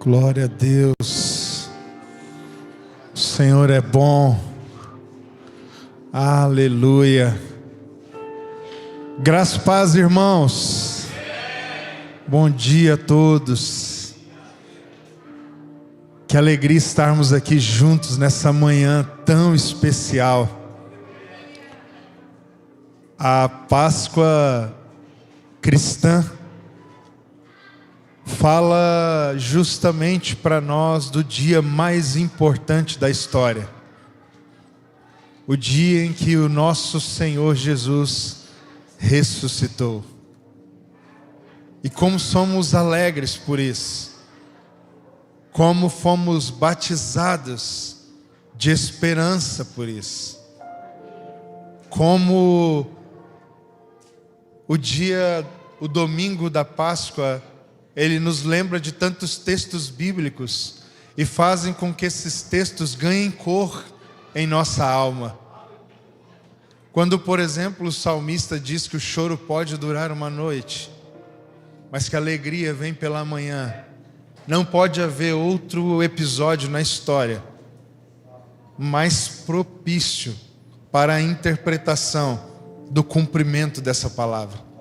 Glória a Deus. O Senhor é bom. Aleluia. Graça e paz, irmãos. Bom dia a todos. Que alegria estarmos aqui juntos nessa manhã tão especial. A Páscoa cristã fala justamente para nós do dia mais importante da história. O dia em que o nosso Senhor Jesus ressuscitou. E como somos alegres por isso. Como fomos batizados de esperança por isso. Como o domingo da Páscoa, ele nos lembra de tantos textos bíblicos e fazem com que esses textos ganhem cor em nossa alma. Quando, por exemplo, o salmista diz que o choro pode durar uma noite, mas que a alegria vem pela manhã, não pode haver outro episódio na história mais propício para a interpretação do cumprimento dessa palavra.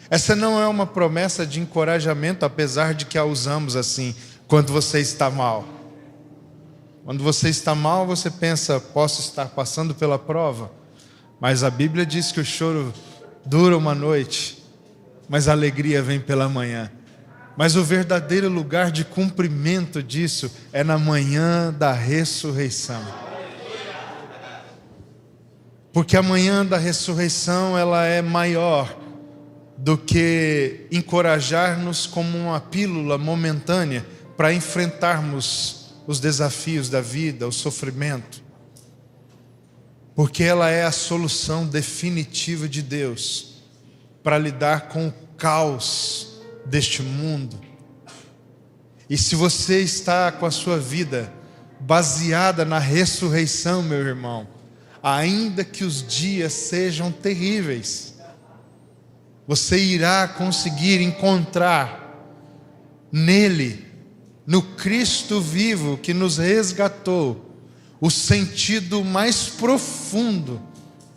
Essa não é uma promessa de encorajamento, apesar de que a usamos assim, quando você está mal. Quando você está mal, você pensa, posso estar passando pela prova. Mas a Bíblia diz que o choro dura uma noite, mas a alegria vem pela manhã. Mas o verdadeiro lugar de cumprimento disso é na manhã da ressurreição. Porque a manhã da ressurreição, ela é maior do que encorajar-nos como uma pílula momentânea para enfrentarmos os desafios da vida, o sofrimento. Porque ela é a solução definitiva de Deus para lidar com o caos deste mundo. E se você está com a sua vida baseada na ressurreição, meu irmão, ainda que os dias sejam terríveis, você irá conseguir encontrar nele, no Cristo vivo que nos resgatou, o sentido mais profundo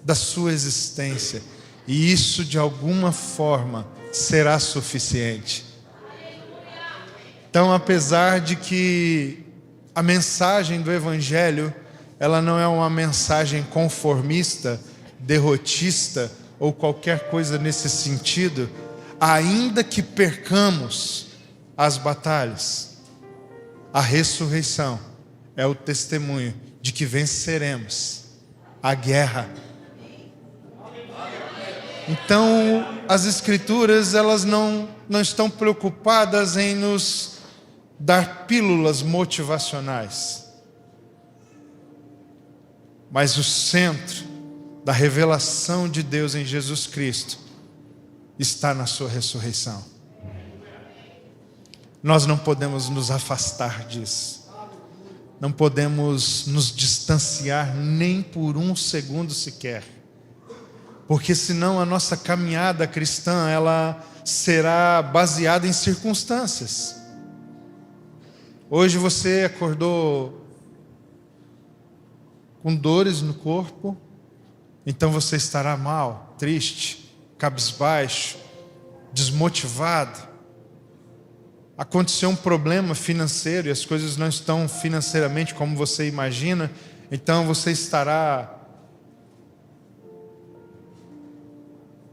da sua existência. E isso de alguma forma será suficiente. Então, apesar de que a mensagem do Evangelho, ela não é uma mensagem conformista, derrotista, ou qualquer coisa nesse sentido, ainda que percamos as batalhas, a ressurreição é o testemunho de que venceremos a guerra. Então, as Escrituras, elas não estão preocupadas em nos dar pílulas motivacionais, mas o centro da revelação de Deus em Jesus Cristo está na sua ressurreição. Nós não podemos nos afastar disso. Não podemos nos distanciar nem por um segundo sequer. Porque senão a nossa caminhada cristã, ela será baseada em circunstâncias. Hoje você acordou com dores no corpo, então você estará mal, triste, cabisbaixo, desmotivado. Aconteceu um problema financeiro e as coisas não estão financeiramente como você imagina, então você estará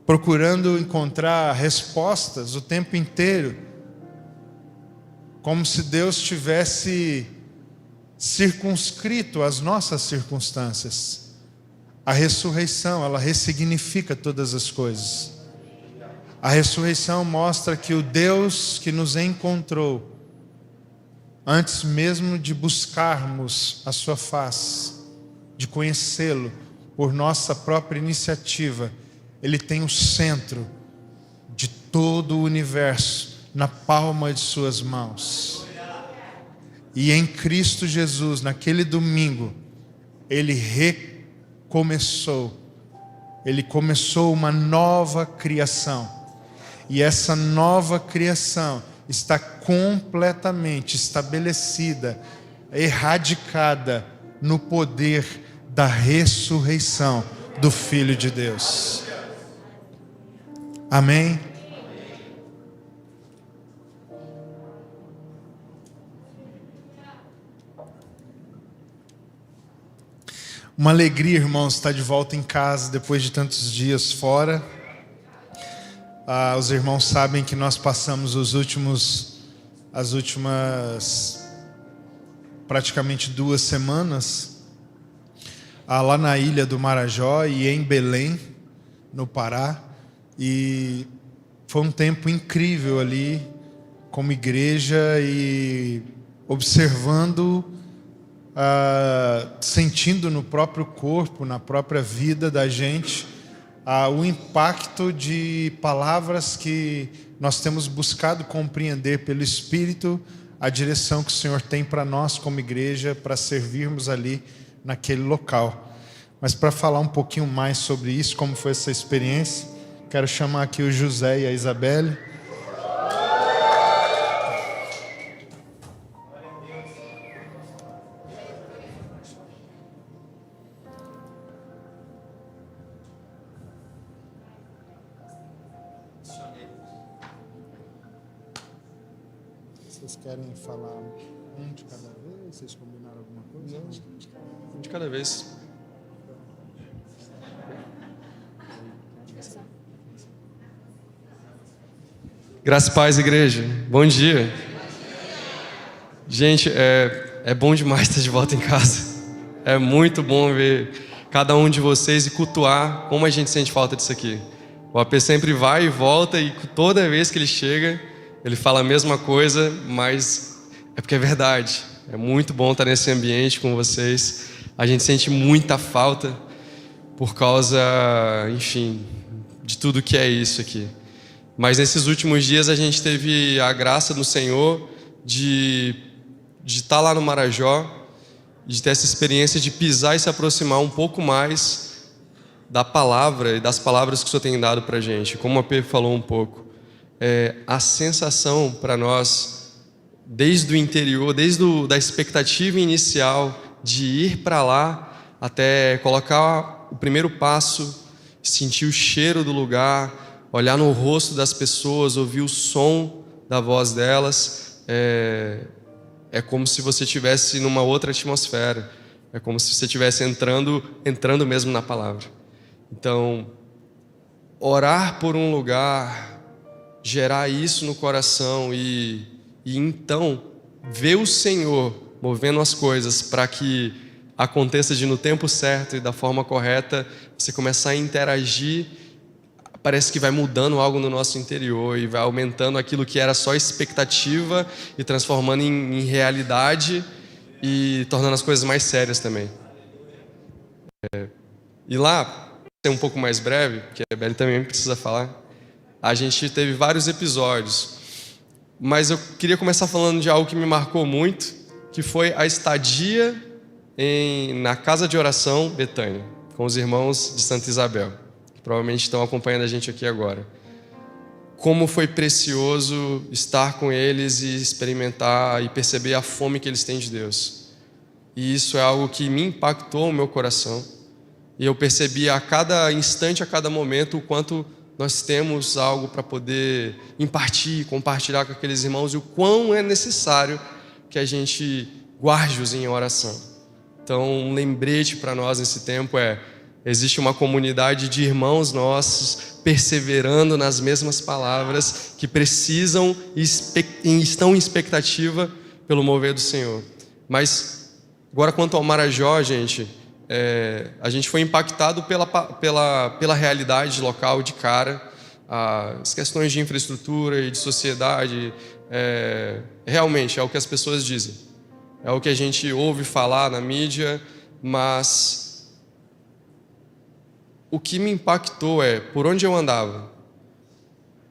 procurando encontrar respostas o tempo inteiro, como se Deus tivesse circunscrito as nossas circunstâncias. A ressurreição, ela ressignifica todas as coisas. A ressurreição mostra que o Deus que nos encontrou, antes mesmo de buscarmos a sua face, de conhecê-lo por nossa própria iniciativa, ele tem o centro de todo o universo na palma de suas mãos. E em Cristo Jesus, naquele domingo, ele começou uma nova criação. E essa nova criação está completamente estabelecida, erradicada no poder da ressurreição do Filho de Deus. Amém? Uma alegria, irmãos, estar de volta em casa depois de tantos dias fora. Os irmãos sabem que nós passamos as últimas praticamente 2 semanas lá na ilha do Marajó e em Belém, no Pará. E foi um tempo incrível ali, como igreja, e observando, sentindo no próprio corpo, na própria vida da gente, o impacto de palavras que nós temos buscado compreender pelo Espírito, a direção que o Senhor tem para nós como igreja, para servirmos ali naquele local. Mas para falar um pouquinho mais sobre isso, como foi essa experiência, quero chamar aqui o José e a Isabelle. Vocês querem falar um de cada vez? Vocês combinaram alguma coisa? Não, um de cada vez. Graça e paz, igreja. Bom dia. Gente, é bom demais estar de volta em casa. É muito bom ver cada um de vocês e cultuar como a gente sente falta disso aqui. O AP sempre vai e volta e toda vez que ele chega, ele fala a mesma coisa, mas é porque é verdade. É muito bom estar nesse ambiente com vocês. A gente sente muita falta por causa, enfim, de tudo que é isso aqui. Mas nesses últimos dias a gente teve a graça do Senhor de estar lá no Marajó, de ter essa experiência de pisar e se aproximar um pouco mais da palavra e das palavras que o Senhor tem dado para a gente. Como a P falou um pouco, a sensação para nós, desde o interior, da expectativa inicial de ir para lá, até colocar o primeiro passo, sentir o cheiro do lugar, olhar no rosto das pessoas, ouvir o som da voz delas, é como se você estivesse numa outra atmosfera, é como se você estivesse entrando mesmo na palavra. Então, orar por um lugar, gerar isso no coração e então ver o Senhor movendo as coisas para que aconteça no tempo certo e da forma correta, você começar a interagir, parece que vai mudando algo no nosso interior e vai aumentando aquilo que era só expectativa e transformando em realidade e tornando as coisas mais sérias também. E lá, ser um pouco mais breve, porque a Beli também precisa falar, a gente teve vários episódios, mas eu queria começar falando de algo que me marcou muito, que foi a estadia na casa de oração Betânia, com os irmãos de Santa Isabel, que provavelmente estão acompanhando a gente aqui agora. Como foi precioso estar com eles e experimentar e perceber a fome que eles têm de Deus. E isso é algo que me impactou o meu coração. E eu percebi a cada instante, a cada momento, o quanto nós temos algo para poder impartir, compartilhar com aqueles irmãos e o quão é necessário que a gente guarde-os em oração. Então, um lembrete para nós nesse tempo existe uma comunidade de irmãos nossos perseverando nas mesmas palavras que precisam e estão em expectativa pelo mover do Senhor. Mas, agora quanto ao Marajó, gente, a gente foi impactado pela realidade local de cara, as questões de infraestrutura e de sociedade, realmente é o que as pessoas dizem, é o que a gente ouve falar na mídia, mas o que me impactou por onde eu andava,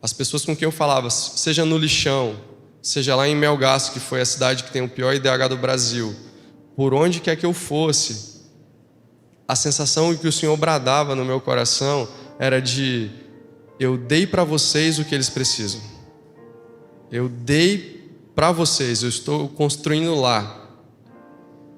as pessoas com quem eu falava, seja no Lixão, seja lá em Melgaço, que foi a cidade que tem o pior IDH do Brasil, por onde quer que eu fosse, a sensação que o Senhor bradava no meu coração era de: eu dei para vocês o que eles precisam. eu dei para vocês, eu estou construindo lá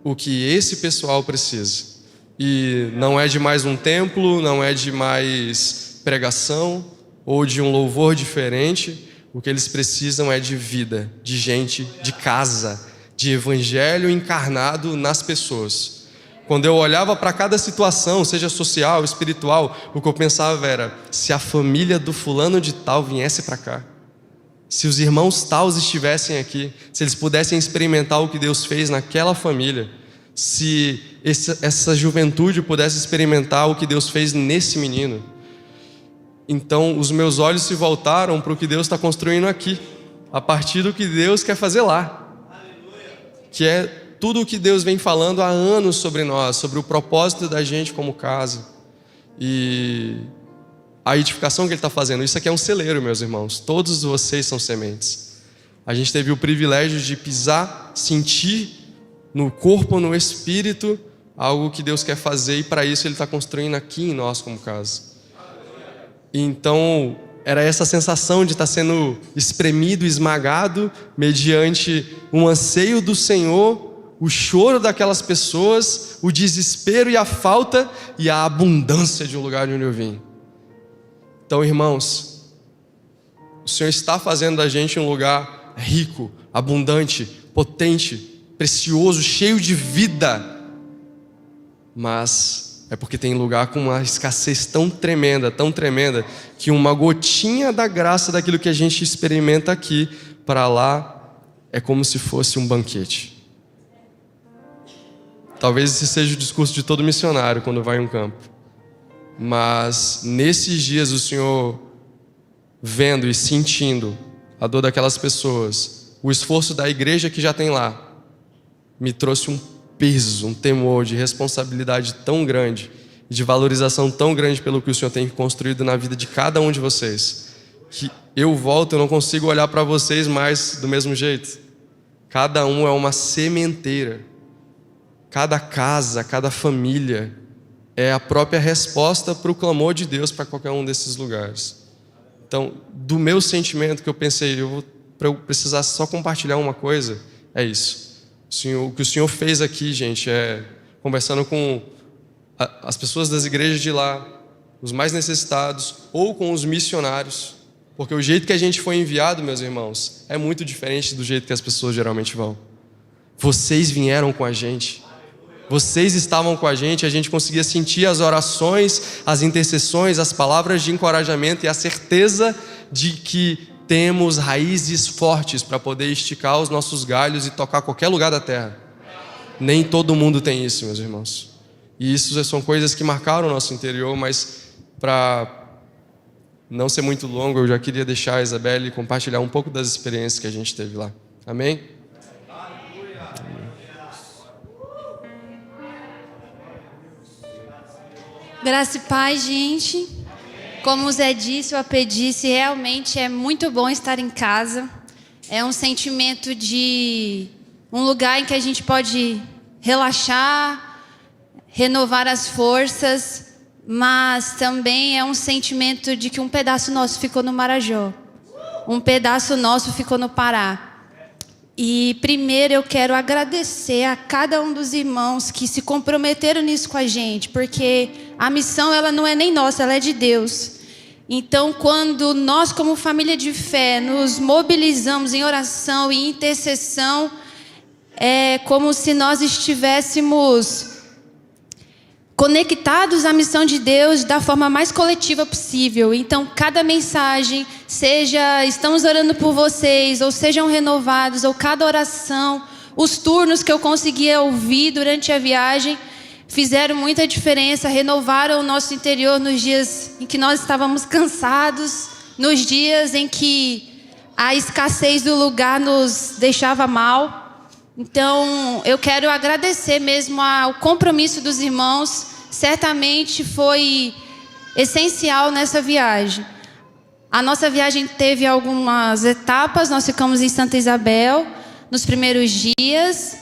o que esse pessoal precisa. E não é de mais um templo, não é de mais pregação ou de um louvor diferente. O que eles precisam é de vida, de gente, de casa, de evangelho encarnado nas pessoas. Quando eu olhava para cada situação, seja social, espiritual, o que eu pensava era: se a família do fulano de tal viesse para cá, se os irmãos taus estivessem aqui, se eles pudessem experimentar o que Deus fez naquela família, se essa juventude pudesse experimentar o que Deus fez nesse menino. Então os meus olhos se voltaram para o que Deus está construindo aqui, a partir do que Deus quer fazer lá, que é tudo o que Deus vem falando há anos sobre nós, sobre o propósito da gente como casa e a edificação que Ele está fazendo. Isso aqui é um celeiro, meus irmãos, todos vocês são sementes. A gente teve o privilégio de pisar, sentir no corpo, no espírito, algo que Deus quer fazer, e para isso Ele está construindo aqui em nós como casa. Então era essa sensação de estar sendo espremido, esmagado, mediante um anseio do Senhor, o choro daquelas pessoas, o desespero e a falta e a abundância de um lugar de onde eu vim. Então, irmãos, o Senhor está fazendo da gente um lugar rico, abundante, potente, precioso, cheio de vida, mas é porque tem lugar com uma escassez tão tremenda, que uma gotinha da graça daquilo que a gente experimenta aqui, para lá, é como se fosse um banquete. Talvez esse seja o discurso de todo missionário quando vai em um campo, mas nesses dias o Senhor, vendo e sentindo a dor daquelas pessoas, o esforço da igreja que já tem lá, me trouxe um peso, um temor de responsabilidade tão grande, de valorização tão grande pelo que o Senhor tem construído na vida de cada um de vocês, que eu não consigo olhar para vocês mais do mesmo jeito. Cada um é uma sementeira, cada casa, cada família é a própria resposta para o clamor de Deus para qualquer um desses lugares. Então, do meu sentimento que eu pensei, para eu precisar só compartilhar uma coisa, é isso. O que o Senhor fez aqui, gente, é conversando com as pessoas das igrejas de lá, os mais necessitados, ou com os missionários, porque o jeito que a gente foi enviado, meus irmãos, é muito diferente do jeito que as pessoas geralmente vão. Vocês vieram com a gente, vocês estavam com a gente conseguia sentir as orações, as intercessões, as palavras de encorajamento e a certeza de que temos raízes fortes para poder esticar os nossos galhos e tocar qualquer lugar da terra. Nem todo mundo tem isso, meus irmãos. E isso são coisas que marcaram o nosso interior, mas para não ser muito longo, eu já queria deixar a Isabelle compartilhar um pouco das experiências que a gente teve lá. Amém? Graça e paz, gente. Como o Zé disse, o AP disse, realmente é muito bom estar em casa. É um sentimento de um lugar em que a gente pode relaxar, renovar as forças, mas também é um sentimento de que um pedaço nosso ficou no Marajó, um pedaço nosso ficou no Pará. E primeiro eu quero agradecer a cada um dos irmãos que se comprometeram nisso com a gente, porque a missão ela não é nem nossa, ela é de Deus. Então, quando nós como família de fé nos mobilizamos em oração e intercessão, é como se nós estivéssemos conectados à missão de Deus da forma mais coletiva possível. Então, cada mensagem, seja estamos orando por vocês, ou sejam renovados, ou cada oração, os turnos que eu conseguia ouvir durante a viagem, fizeram muita diferença, renovaram o nosso interior nos dias em que nós estávamos cansados, nos dias em que a escassez do lugar nos deixava mal. Então, eu quero agradecer mesmo ao compromisso dos irmãos, certamente foi essencial nessa viagem. A nossa viagem teve algumas etapas, nós ficamos em Santa Isabel, nos primeiros dias,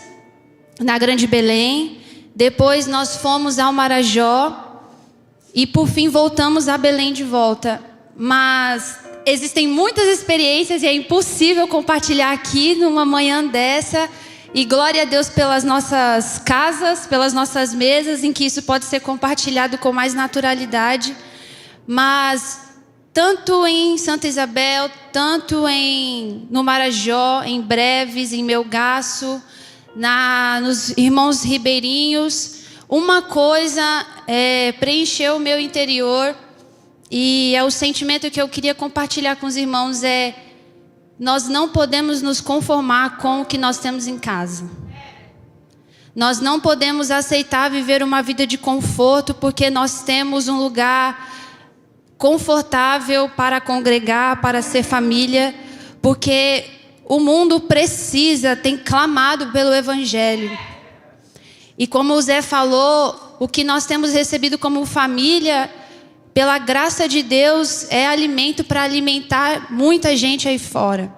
na Grande Belém. Depois nós fomos ao Marajó e por fim voltamos a Belém de volta. Mas existem muitas experiências e é impossível compartilhar aqui numa manhã dessa. E glória a Deus pelas nossas casas, pelas nossas mesas, em que isso pode ser compartilhado com mais naturalidade. Mas tanto em Santa Isabel, tanto no Marajó, em Breves, em Melgaço, nos irmãos ribeirinhos, uma coisa preencheu o meu interior, e é o sentimento que eu queria compartilhar com os irmãos, nós não podemos nos conformar com o que nós temos em casa. Nós não podemos aceitar viver uma vida de conforto porque nós temos um lugar confortável para congregar, para ser família, porque o mundo tem clamado pelo Evangelho. E como o Zé falou, o que nós temos recebido como família, pela graça de Deus, é alimento para alimentar muita gente aí fora.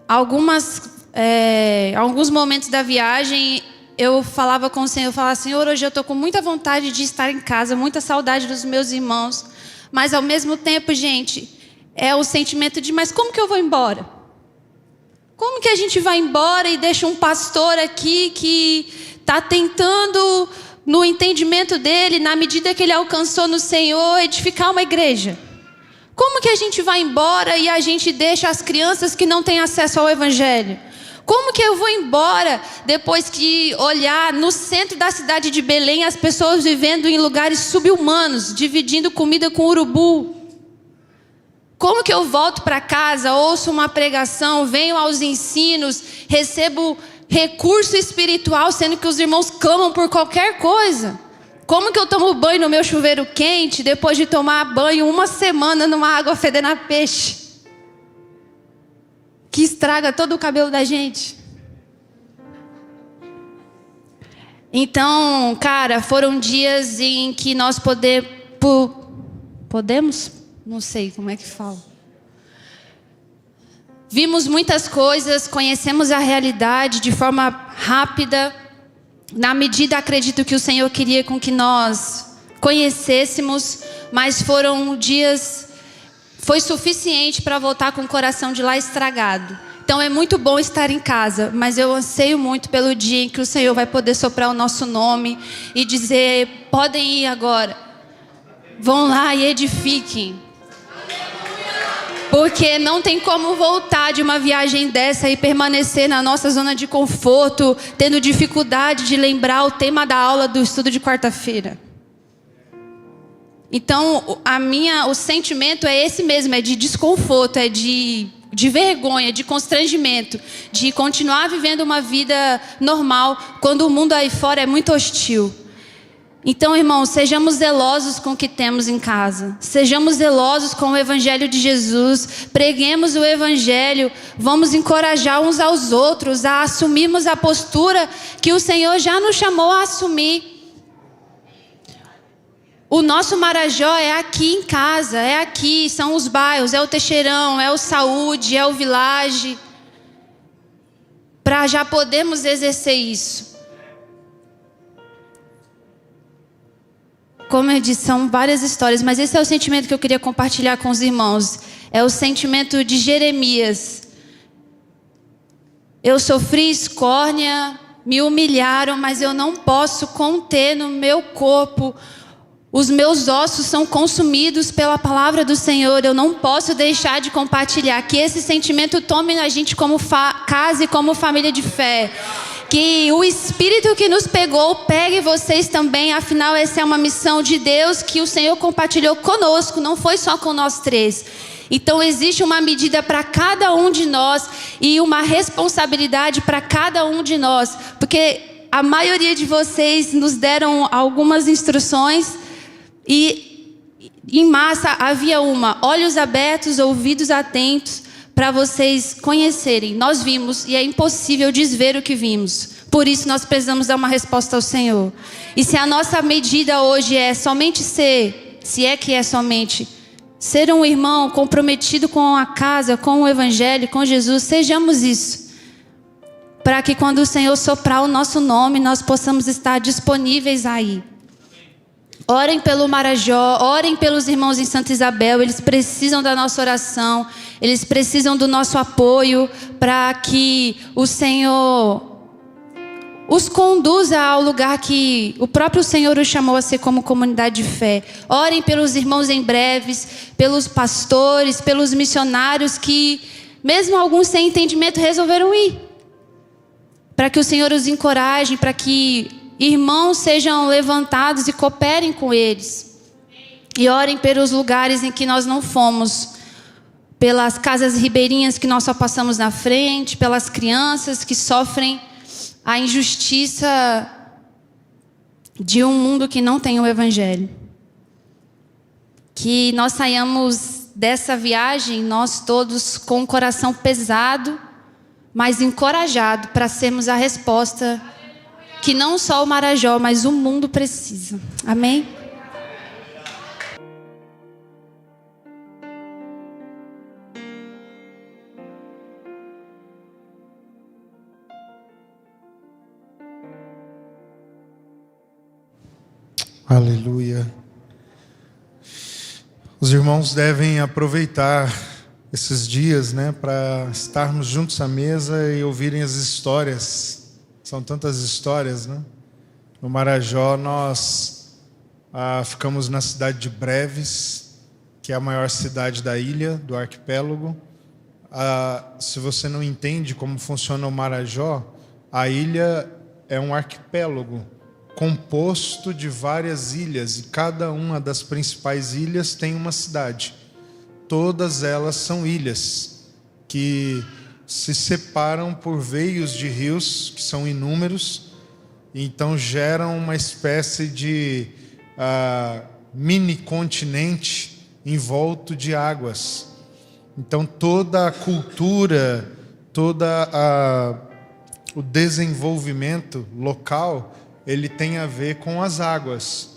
Alguns momentos da viagem, eu falava com o Senhor, Senhor, hoje eu estou com muita vontade de estar em casa, muita saudade dos meus irmãos, mas ao mesmo tempo, gente, é o sentimento de, mas como que eu vou embora? Como que a gente vai embora e deixa um pastor aqui que está tentando, no entendimento dele, na medida que ele alcançou no Senhor, edificar uma igreja? Como que a gente vai embora e a gente deixa as crianças que não têm acesso ao Evangelho? Como que eu vou embora depois que olhar no centro da cidade de Belém as pessoas vivendo em lugares subhumanos, dividindo comida com urubu? Como que eu volto para casa, ouço uma pregação, venho aos ensinos, recebo recurso espiritual, sendo que os irmãos clamam por qualquer coisa? Como que eu tomo banho no meu chuveiro quente, depois de tomar banho uma semana numa água fedendo a peixe, que estraga todo o cabelo da gente? Então, cara, foram dias em que nós podemos? Não sei como é que fala. Vimos muitas coisas, conhecemos a realidade de forma rápida, na medida, acredito, que o Senhor queria com que nós conhecêssemos, mas foram dias, foi suficiente para voltar com o coração de lá estragado. Então é muito bom estar em casa, mas eu anseio muito pelo dia em que o Senhor vai poder soprar o nosso nome e dizer, podem ir agora, vão lá e edifiquem. Porque não tem como voltar de uma viagem dessa e permanecer na nossa zona de conforto, tendo dificuldade de lembrar o tema da aula do estudo de quarta-feira. Então, o sentimento é esse mesmo, é de desconforto, é de vergonha, de constrangimento, de continuar vivendo uma vida normal, quando o mundo aí fora é muito hostil. Então, irmãos, sejamos zelosos com o que temos em casa. Sejamos zelosos com o Evangelho de Jesus. Preguemos o Evangelho. Vamos encorajar uns aos outros a assumirmos a postura que o Senhor já nos chamou a assumir. O nosso Marajó é aqui em casa, é aqui, são os bairros, é o Teixeirão, é o Saúde, é o Village. Para já podermos exercer isso. Como eu disse, são várias histórias, mas esse é o sentimento que eu queria compartilhar com os irmãos. É o sentimento de Jeremias. Eu sofri escórnia, me humilharam, mas eu não posso conter no meu corpo. Os meus ossos são consumidos pela palavra do Senhor. Eu não posso deixar de compartilhar. Que esse sentimento tome a gente como casa e como família de fé. Que o Espírito que nos pegou pegue vocês também. Afinal, essa é uma missão de Deus que o Senhor compartilhou conosco. Não foi só com nós três. Então existe uma medida para cada um de nós e uma responsabilidade para cada um de nós. Porque a maioria de vocês nos deram algumas instruções e em massa havia olhos abertos, ouvidos atentos, para vocês conhecerem. Nós vimos e é impossível desver o que vimos. Por isso nós precisamos dar uma resposta ao Senhor. E se a nossa medida hoje é somente se é que é somente, ser um irmão comprometido com a casa, com o Evangelho, com Jesus, sejamos isso. Para que quando o Senhor soprar o nosso nome, nós possamos estar disponíveis aí. Orem pelo Marajó, orem pelos irmãos em Santa Isabel, eles precisam da nossa oração, eles precisam do nosso apoio para que o Senhor os conduza ao lugar que o próprio Senhor os chamou a ser como comunidade de fé. Orem pelos irmãos em Breves, pelos pastores, pelos missionários que, mesmo alguns sem entendimento, resolveram ir. Para que o Senhor os encoraje, para que irmãos sejam levantados e cooperem com eles. E orem pelos lugares em que nós não fomos. Pelas casas ribeirinhas que nós só passamos na frente. Pelas crianças que sofrem a injustiça de um mundo que não tem o Evangelho. Que nós saiamos dessa viagem, nós todos com o coração pesado, mas encorajado para sermos a resposta que não só o Marajó, mas o mundo precisa. Amém? Aleluia. Os irmãos devem aproveitar esses dias, né, para estarmos juntos à mesa e ouvirem as histórias. São tantas histórias, né? No Marajó nós ficamos na cidade de Breves, que é a maior cidade da ilha, do arquipélago. Se você não entende como funciona o Marajó, a ilha é um arquipélago composto de várias ilhas, e cada uma das principais ilhas tem uma cidade. Todas elas são ilhas que se separam por veios de rios, que são inúmeros, então geram uma espécie de mini continente envolto de águas. Então toda a cultura, o desenvolvimento local, ele tem a ver com as águas.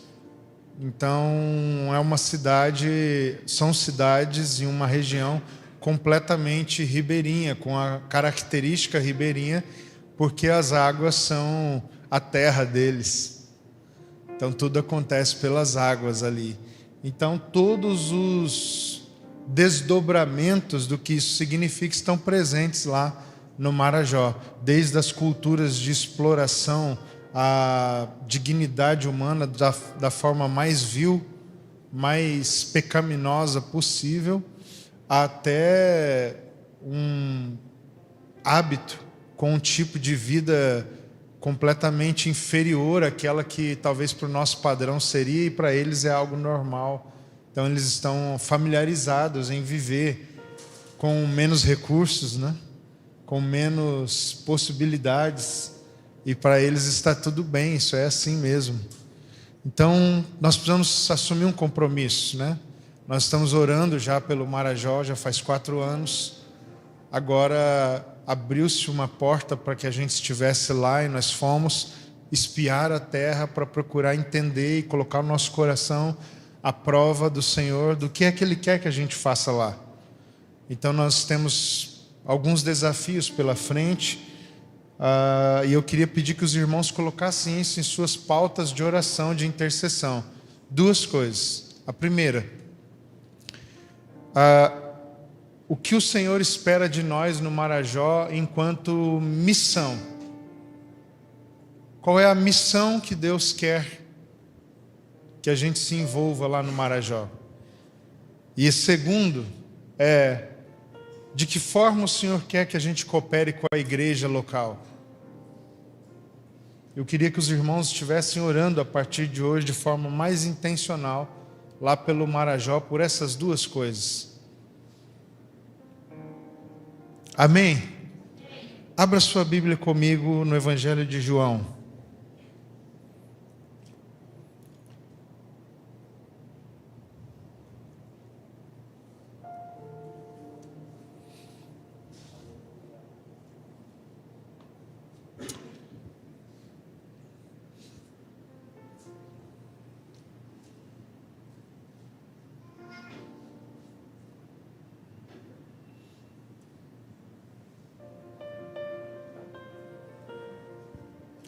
Então é uma cidade, são cidades em uma região completamente ribeirinha, com a característica ribeirinha, porque as águas são a terra deles. Então tudo acontece pelas águas ali. Então todos os desdobramentos do que isso significa estão presentes lá no Marajó, desde as culturas de exploração, a dignidade humana da forma mais vil, mais pecaminosa possível, até um hábito com um tipo de vida completamente inferior àquela que talvez para o nosso padrão seria, e para eles é algo normal. Então eles estão familiarizados em viver com menos recursos, né? Com menos possibilidades, e para eles está tudo bem, isso é assim mesmo. Então nós precisamos assumir um compromisso, né? Nós estamos orando já pelo Marajó, já faz 4 anos. Agora abriu-se uma porta para que a gente estivesse lá, e nós fomos espiar a terra para procurar entender e colocar no nosso coração a prova do Senhor, do que é que Ele quer que a gente faça lá. Então nós temos alguns desafios pela frente, e eu queria pedir que os irmãos colocassem isso em suas pautas de oração, de intercessão. 2 coisas. A primeira, o que o Senhor espera de nós no Marajó enquanto missão. Qual é a missão que Deus quer que a gente se envolva lá no Marajó? E segundo, de que forma o Senhor quer que a gente coopere com a igreja local? Eu queria que os irmãos estivessem orando a partir de hoje de forma mais intencional lá pelo Marajó por essas 2 coisas. Amém? Abra sua Bíblia comigo no Evangelho de João.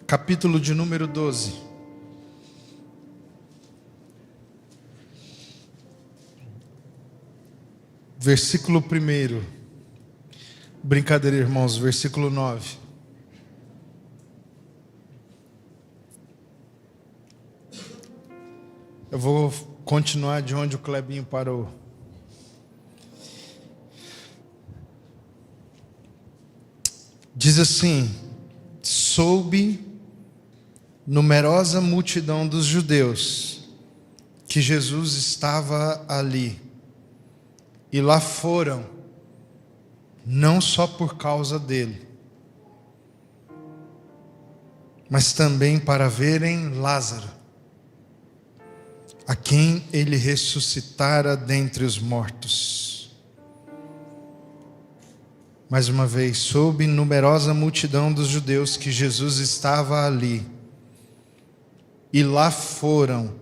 Capítulo de número 12. versículo 1. Brincadeira, irmãos, versículo 9. Eu vou continuar de onde o Clebinho parou. Diz assim: soube numerosa multidão dos judeus que Jesus estava ali, e lá foram, não só por causa dele, mas também para verem Lázaro, a quem ele ressuscitara dentre os mortos. Mais uma vez, soube numerosa multidão dos judeus que Jesus estava ali, e lá foram,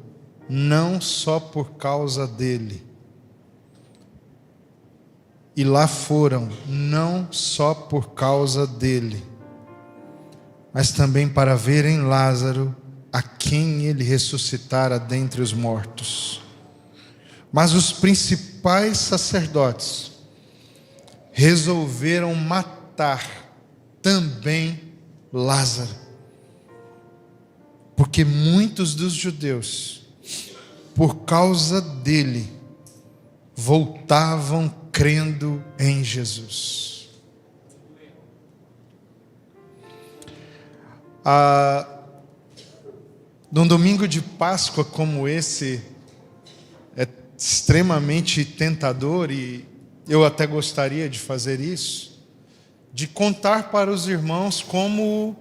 não só por causa dele, e lá foram, não só por causa dele, mas também para verem Lázaro, a quem ele ressuscitara dentre os mortos. Mas os principais sacerdotes resolveram matar também Lázaro, porque muitos dos judeus, por causa dele, voltavam crendo em Jesus. Num domingo de Páscoa como esse, é extremamente tentador, e eu até gostaria de fazer isso, de contar para os irmãos como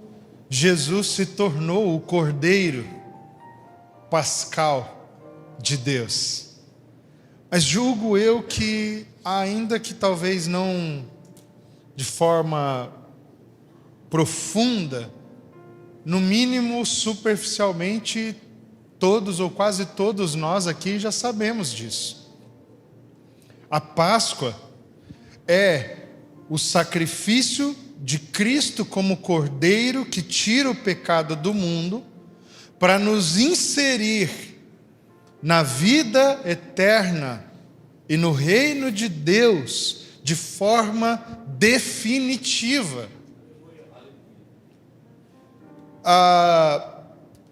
Jesus se tornou o Cordeiro Pascal de Deus. Mas julgo eu que, ainda que talvez não de forma profunda, no mínimo superficialmente, todos ou quase todos nós aqui já sabemos disso. A Páscoa é o sacrifício de Cristo como Cordeiro que tira o pecado do mundo, para nos inserir na vida eterna e no reino de Deus de forma definitiva.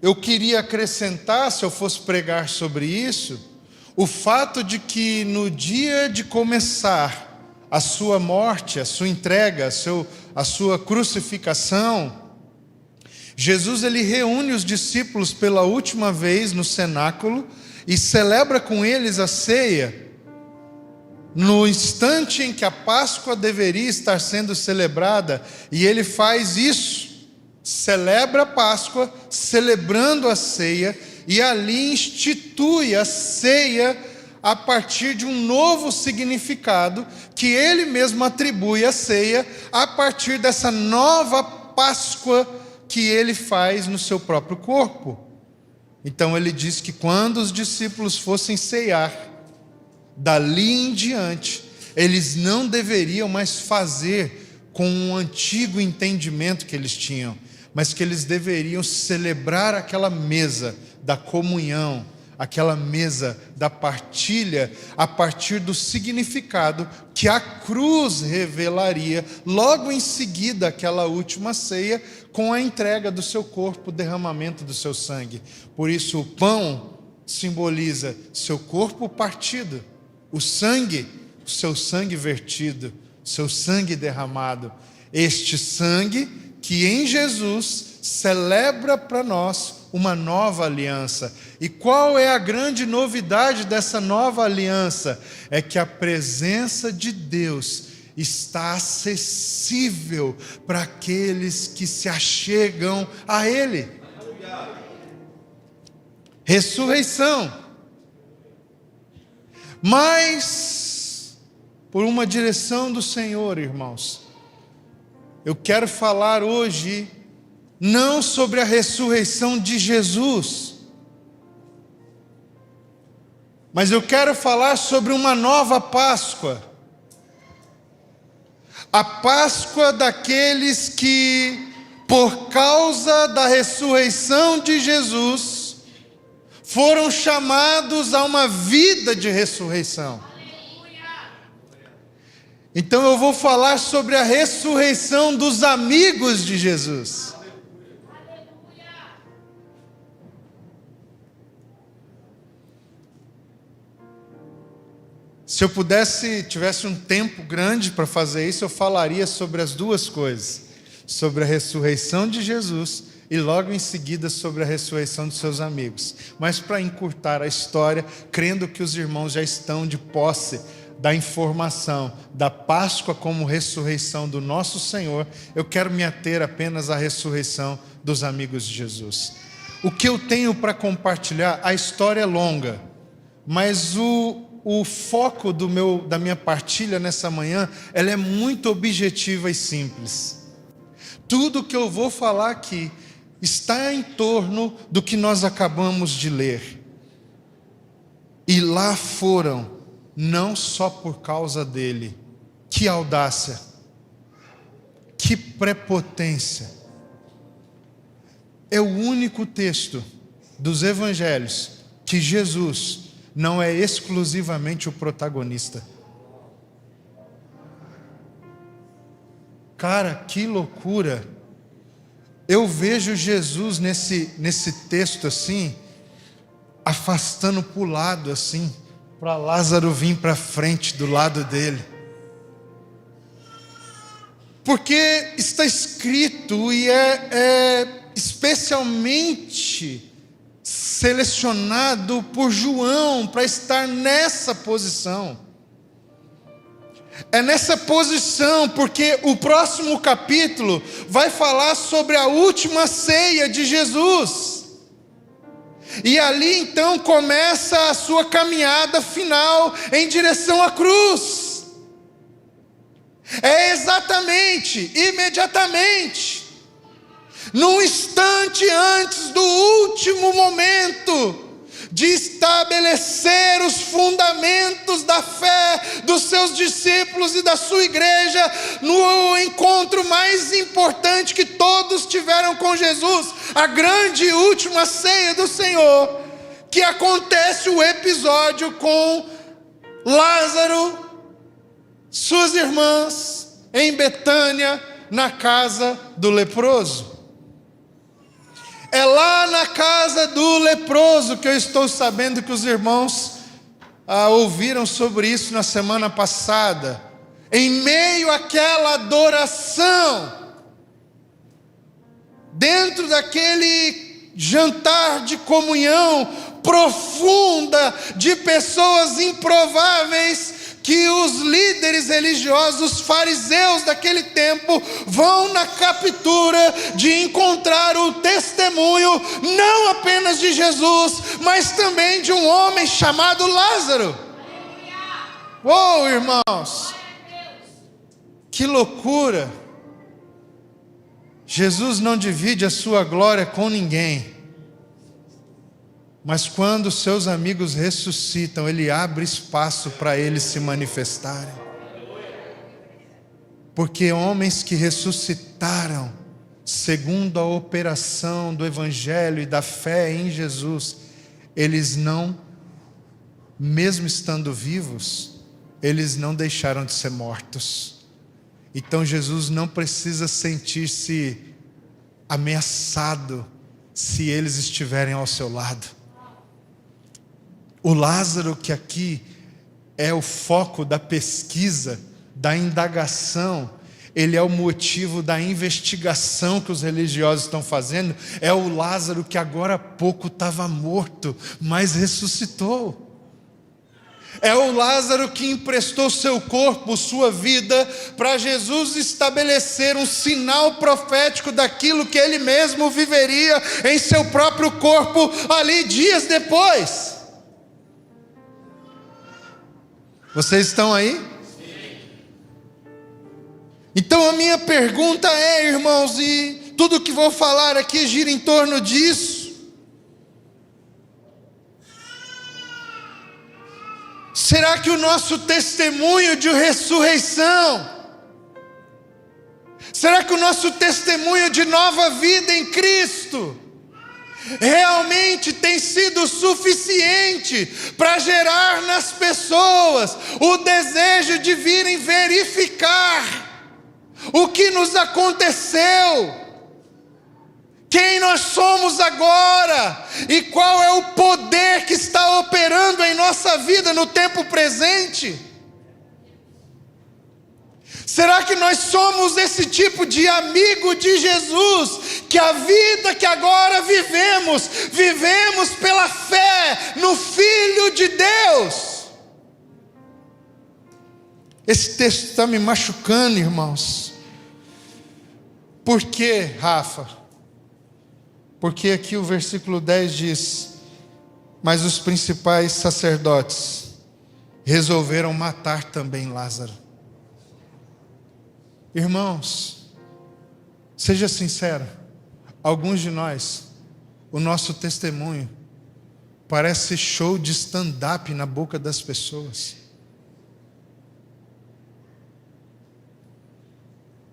Eu queria acrescentar, se eu fosse pregar sobre isso, o fato de que no dia de começar a sua morte, a sua entrega, a sua crucificação, Jesus ele reúne os discípulos pela última vez no cenáculo e celebra com eles a ceia, no instante em que a Páscoa deveria estar sendo celebrada, e ele faz isso, celebra a Páscoa, celebrando a ceia, e ali institui a ceia a partir de um novo significado que ele mesmo atribui à ceia, a partir dessa nova Páscoa que ele faz no seu próprio corpo. Então ele diz que quando os discípulos fossem ceiar, dali em diante, eles não deveriam mais fazer com o antigo entendimento que eles tinham, mas que eles deveriam celebrar aquela mesa da comunhão, aquela mesa da partilha, a partir do significado que a cruz revelaria logo em seguida aquela última ceia, com a entrega do seu corpo, o derramamento do seu sangue. Por isso o pão simboliza seu corpo partido, o sangue, o seu sangue vertido, seu sangue derramado. Este sangue que em Jesus celebra para nós uma nova aliança. E qual é a grande novidade dessa nova aliança? É que a presença de Deus está acessível para aqueles que se achegam a Ele. Ressurreição. Mas, por uma direção do Senhor, irmãos, eu quero falar hoje não sobre a ressurreição de Jesus, mas eu quero falar sobre uma nova Páscoa. A Páscoa daqueles que, por causa da ressurreição de Jesus, foram chamados a uma vida de ressurreição. Então eu vou falar sobre a ressurreição dos amigos de Jesus. Se eu tivesse um tempo grande para fazer isso, eu falaria sobre as duas coisas: sobre a ressurreição de Jesus e logo em seguida sobre a ressurreição dos seus amigos. Mas para encurtar a história, crendo que os irmãos já estão de posse da informação da Páscoa como ressurreição do nosso Senhor, eu quero me ater apenas à ressurreição dos amigos de Jesus. O que eu tenho para compartilhar, a história é longa, mas o foco da minha partilha nessa manhã, ela é muito objetiva e simples. Tudo que eu vou falar aqui está em torno do que nós acabamos de ler. E lá foram, não só por causa dele. Que audácia, que prepotência. É o único texto dos evangelhos que Jesus não é exclusivamente o protagonista. Cara, que loucura! Eu vejo Jesus nesse texto assim, afastando para o lado assim, para Lázaro vir para frente do lado dele. Porque está escrito e é especialmente selecionado por João para estar nessa posição. É nessa posição porque o próximo capítulo vai falar sobre a última ceia de Jesus. E ali então começa a sua caminhada final em direção à cruz. É exatamente, imediatamente, num instante antes do último momento de estabelecer os fundamentos da fé dos seus discípulos e da sua igreja, no encontro mais importante que todos tiveram com Jesus, a grande e última ceia do Senhor, que acontece o episódio com Lázaro, suas irmãs, em Betânia, na casa do leproso. É lá na casa do leproso que eu estou sabendo que os irmãos ouviram sobre isso na semana passada. Em meio àquela adoração, dentro daquele jantar de comunhão profunda de pessoas improváveis, que os líderes religiosos, os fariseus daquele tempo, vão na captura de encontrar o testemunho, não apenas de Jesus, mas também de um homem chamado Lázaro. Uou, irmãos, que loucura! Jesus não divide a sua glória com ninguém. Mas quando seus amigos ressuscitam, Ele abre espaço para eles se manifestarem. Porque homens que ressuscitaram, segundo a operação do Evangelho e da fé em Jesus, eles não, mesmo estando vivos, eles não deixaram de ser mortos. Então Jesus não precisa sentir-se ameaçado se eles estiverem ao seu lado. O Lázaro, que aqui é o foco da pesquisa, da indagação, ele é o motivo da investigação que os religiosos estão fazendo, é o Lázaro que agora há pouco estava morto, mas ressuscitou. É o Lázaro que emprestou seu corpo, sua vida, para Jesus estabelecer um sinal profético daquilo que ele mesmo viveria em seu próprio corpo ali dias depois. Vocês estão aí? Sim. Então a minha pergunta é, irmãos, e tudo que vou falar aqui gira em torno disso. Será que o nosso testemunho de ressurreição, será que o nosso testemunho de nova vida em Cristo, realmente tem sido suficiente para gerar nas pessoas o desejo de virem verificar o que nos aconteceu, quem nós somos agora e qual é o poder que está operando em nossa vida no tempo presente? Será que nós somos esse tipo de amigo de Jesus, que a vida que agora vivemos pela fé no Filho de Deus? Esse texto está me machucando, irmãos. Por quê, Rafa? Porque aqui o versículo 10 diz: mas os principais sacerdotes resolveram matar também Lázaro. Irmãos, seja sincero, alguns de nós, o nosso testemunho parece show de stand-up na boca das pessoas.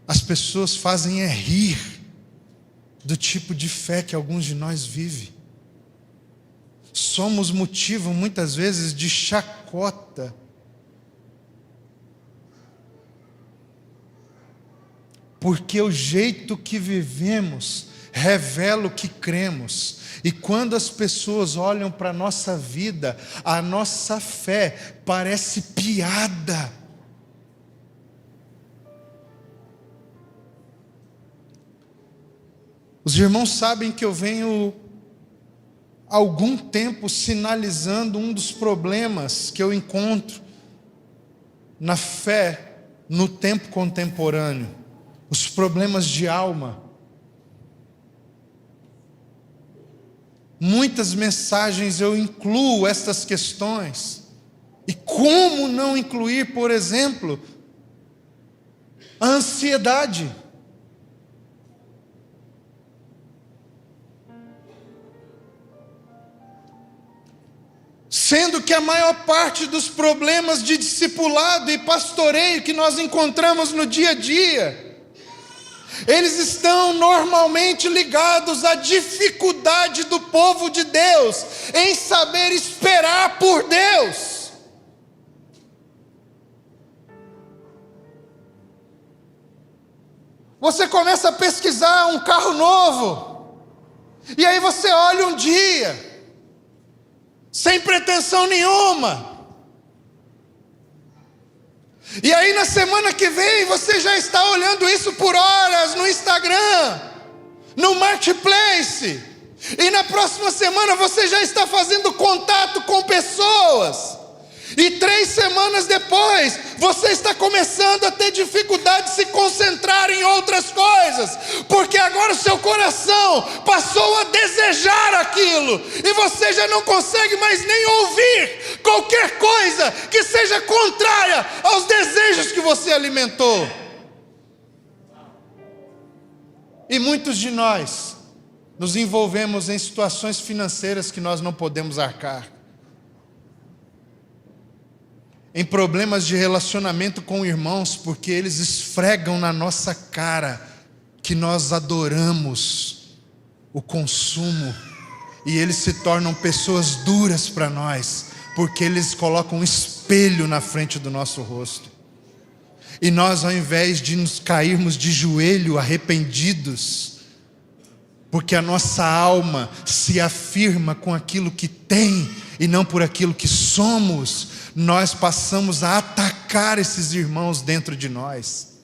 As pessoas fazem rir do tipo de fé que alguns de nós vivem. Somos motivo muitas vezes de chacota. Porque o jeito que vivemos revela o que cremos. E quando as pessoas olham para a nossa vida, a nossa fé parece piada. Os irmãos sabem que eu venho há algum tempo sinalizando um dos problemas que eu encontro na fé no tempo contemporâneo. Os problemas de alma. Muitas mensagens eu incluo estas questões. E como não incluir, por exemplo, a ansiedade? Sendo que a maior parte dos problemas de discipulado e pastoreio que nós encontramos no dia a dia, eles estão normalmente ligados à dificuldade do povo de Deus em saber esperar por Deus. Você começa a pesquisar um carro novo, e aí você olha um dia, sem pretensão nenhuma, e aí na semana que vem você já está olhando isso por horas no Instagram, no Marketplace, e na próxima semana você já está fazendo contato com pessoas, e 3 semanas depois você está começando a ter dificuldade de se concentrar em outras coisas, porque agora o seu coração passou a desejar aquilo, e você já não consegue mais nem ouvir qualquer coisa que seja contrária aos desejos que você alimentou. E muitos de nós nos envolvemos em situações financeiras que nós não podemos arcar, em problemas de relacionamento com irmãos, porque eles esfregam na nossa cara que nós adoramos o consumo, e eles se tornam pessoas duras para nós, porque eles colocam um espelho na frente do nosso rosto. E nós, ao invés de nos cairmos de joelho arrependidos, porque a nossa alma se afirma com aquilo que tem e não por aquilo que somos, nós passamos a atacar esses irmãos dentro de nós.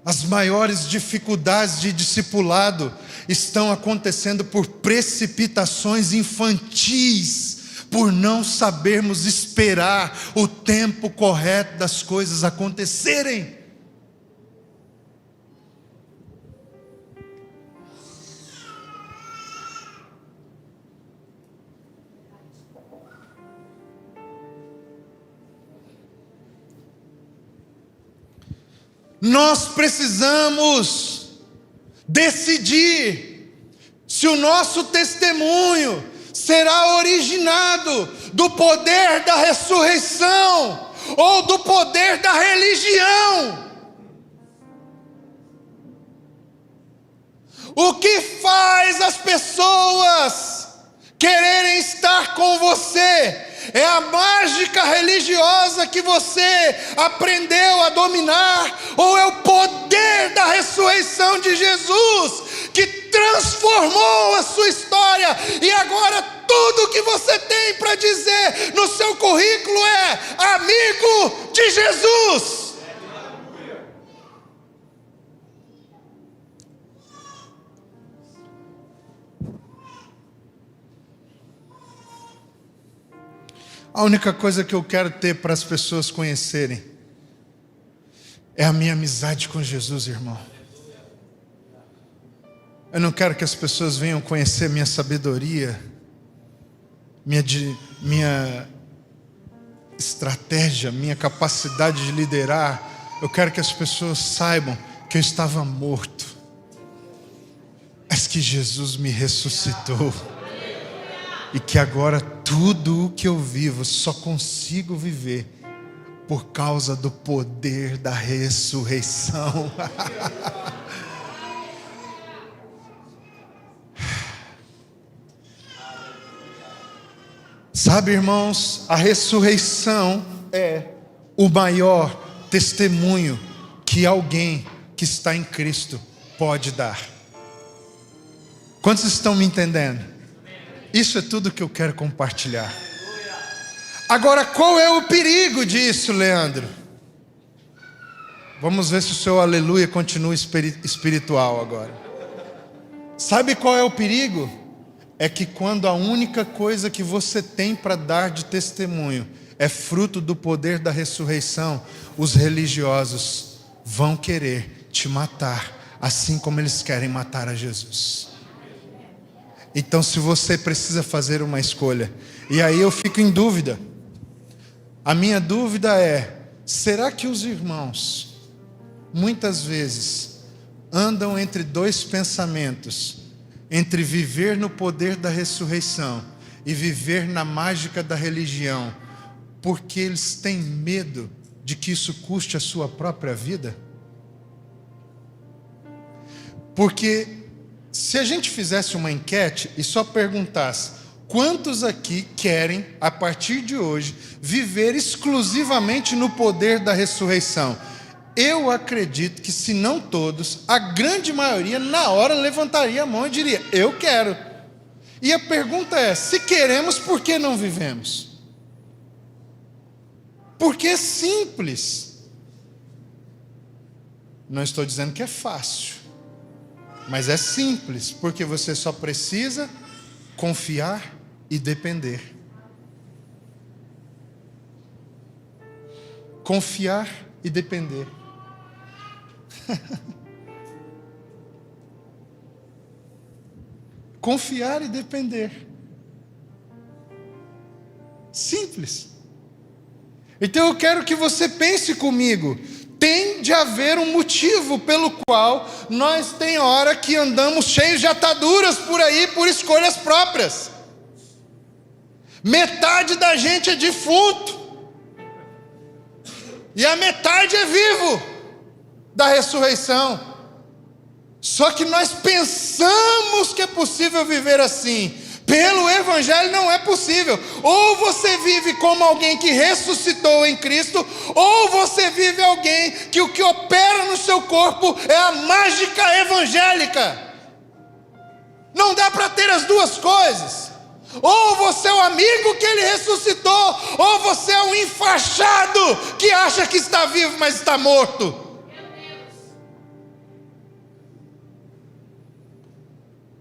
As maiores dificuldades de discipulado estão acontecendo por precipitações infantis, por não sabermos esperar o tempo correto das coisas acontecerem. Nós precisamos decidir se o nosso testemunho será originado do poder da ressurreição ou do poder da religião. O que faz as pessoas quererem estar com você é a mágica religiosa que você aprendeu a dominar, ou é o poder da ressurreição de Jesus que transformou a sua história, e agora tudo que você tem para dizer no seu currículo é amigo de Jesus. A única coisa que eu quero ter para as pessoas conhecerem é a minha amizade com Jesus, irmão. Eu não quero que as pessoas venham conhecer minha sabedoria, minha estratégia, minha capacidade de liderar. Eu quero que as pessoas saibam que eu estava morto, mas que Jesus me ressuscitou. E que agora tudo o que eu vivo só consigo viver por causa do poder da ressurreição. Sabe, irmãos, a ressurreição é o maior testemunho que alguém que está em Cristo pode dar. Quantos estão me entendendo? Isso é tudo que eu quero compartilhar. Agora, qual é o perigo disso, Leandro? Vamos ver se o seu aleluia continua espiritual agora. Sabe qual é o perigo? É que quando a única coisa que você tem para dar de testemunho é fruto do poder da ressurreição, os religiosos vão querer te matar, assim como eles querem matar a Jesus. Então, se você precisa fazer uma escolha, e aí eu fico em dúvida. A minha dúvida é: será que os irmãos, muitas vezes, andam entre dois pensamentos, entre viver no poder da ressurreição e viver na mágica da religião, porque eles têm medo de que isso custe a sua própria vida? Porque se a gente fizesse uma enquete e só perguntasse quantos aqui querem, a partir de hoje, viver exclusivamente no poder da ressurreição, eu acredito que, se não todos, a grande maioria na hora levantaria a mão e diria: eu quero. E a pergunta é: se queremos, por que não vivemos? Porque é simples. Não estou dizendo que é fácil, mas é simples, porque você só precisa confiar e depender. Confiar e depender. Confiar e depender. Simples. Então eu quero que você pense comigo. Tem de haver um motivo pelo qual nós tem hora que andamos cheios de ataduras por aí, por escolhas próprias. Metade da gente é defunto e a metade é vivo da ressurreição. Só que nós pensamos que é possível viver assim. Pelo Evangelho não é possível. Ou você vive como alguém que ressuscitou em Cristo, ou você vive alguém que o que opera no seu corpo é a mágica evangélica. Não dá para ter as duas coisas. Ou você é o amigo que ele ressuscitou, ou você é um enfaixado que acha que está vivo, mas está morto.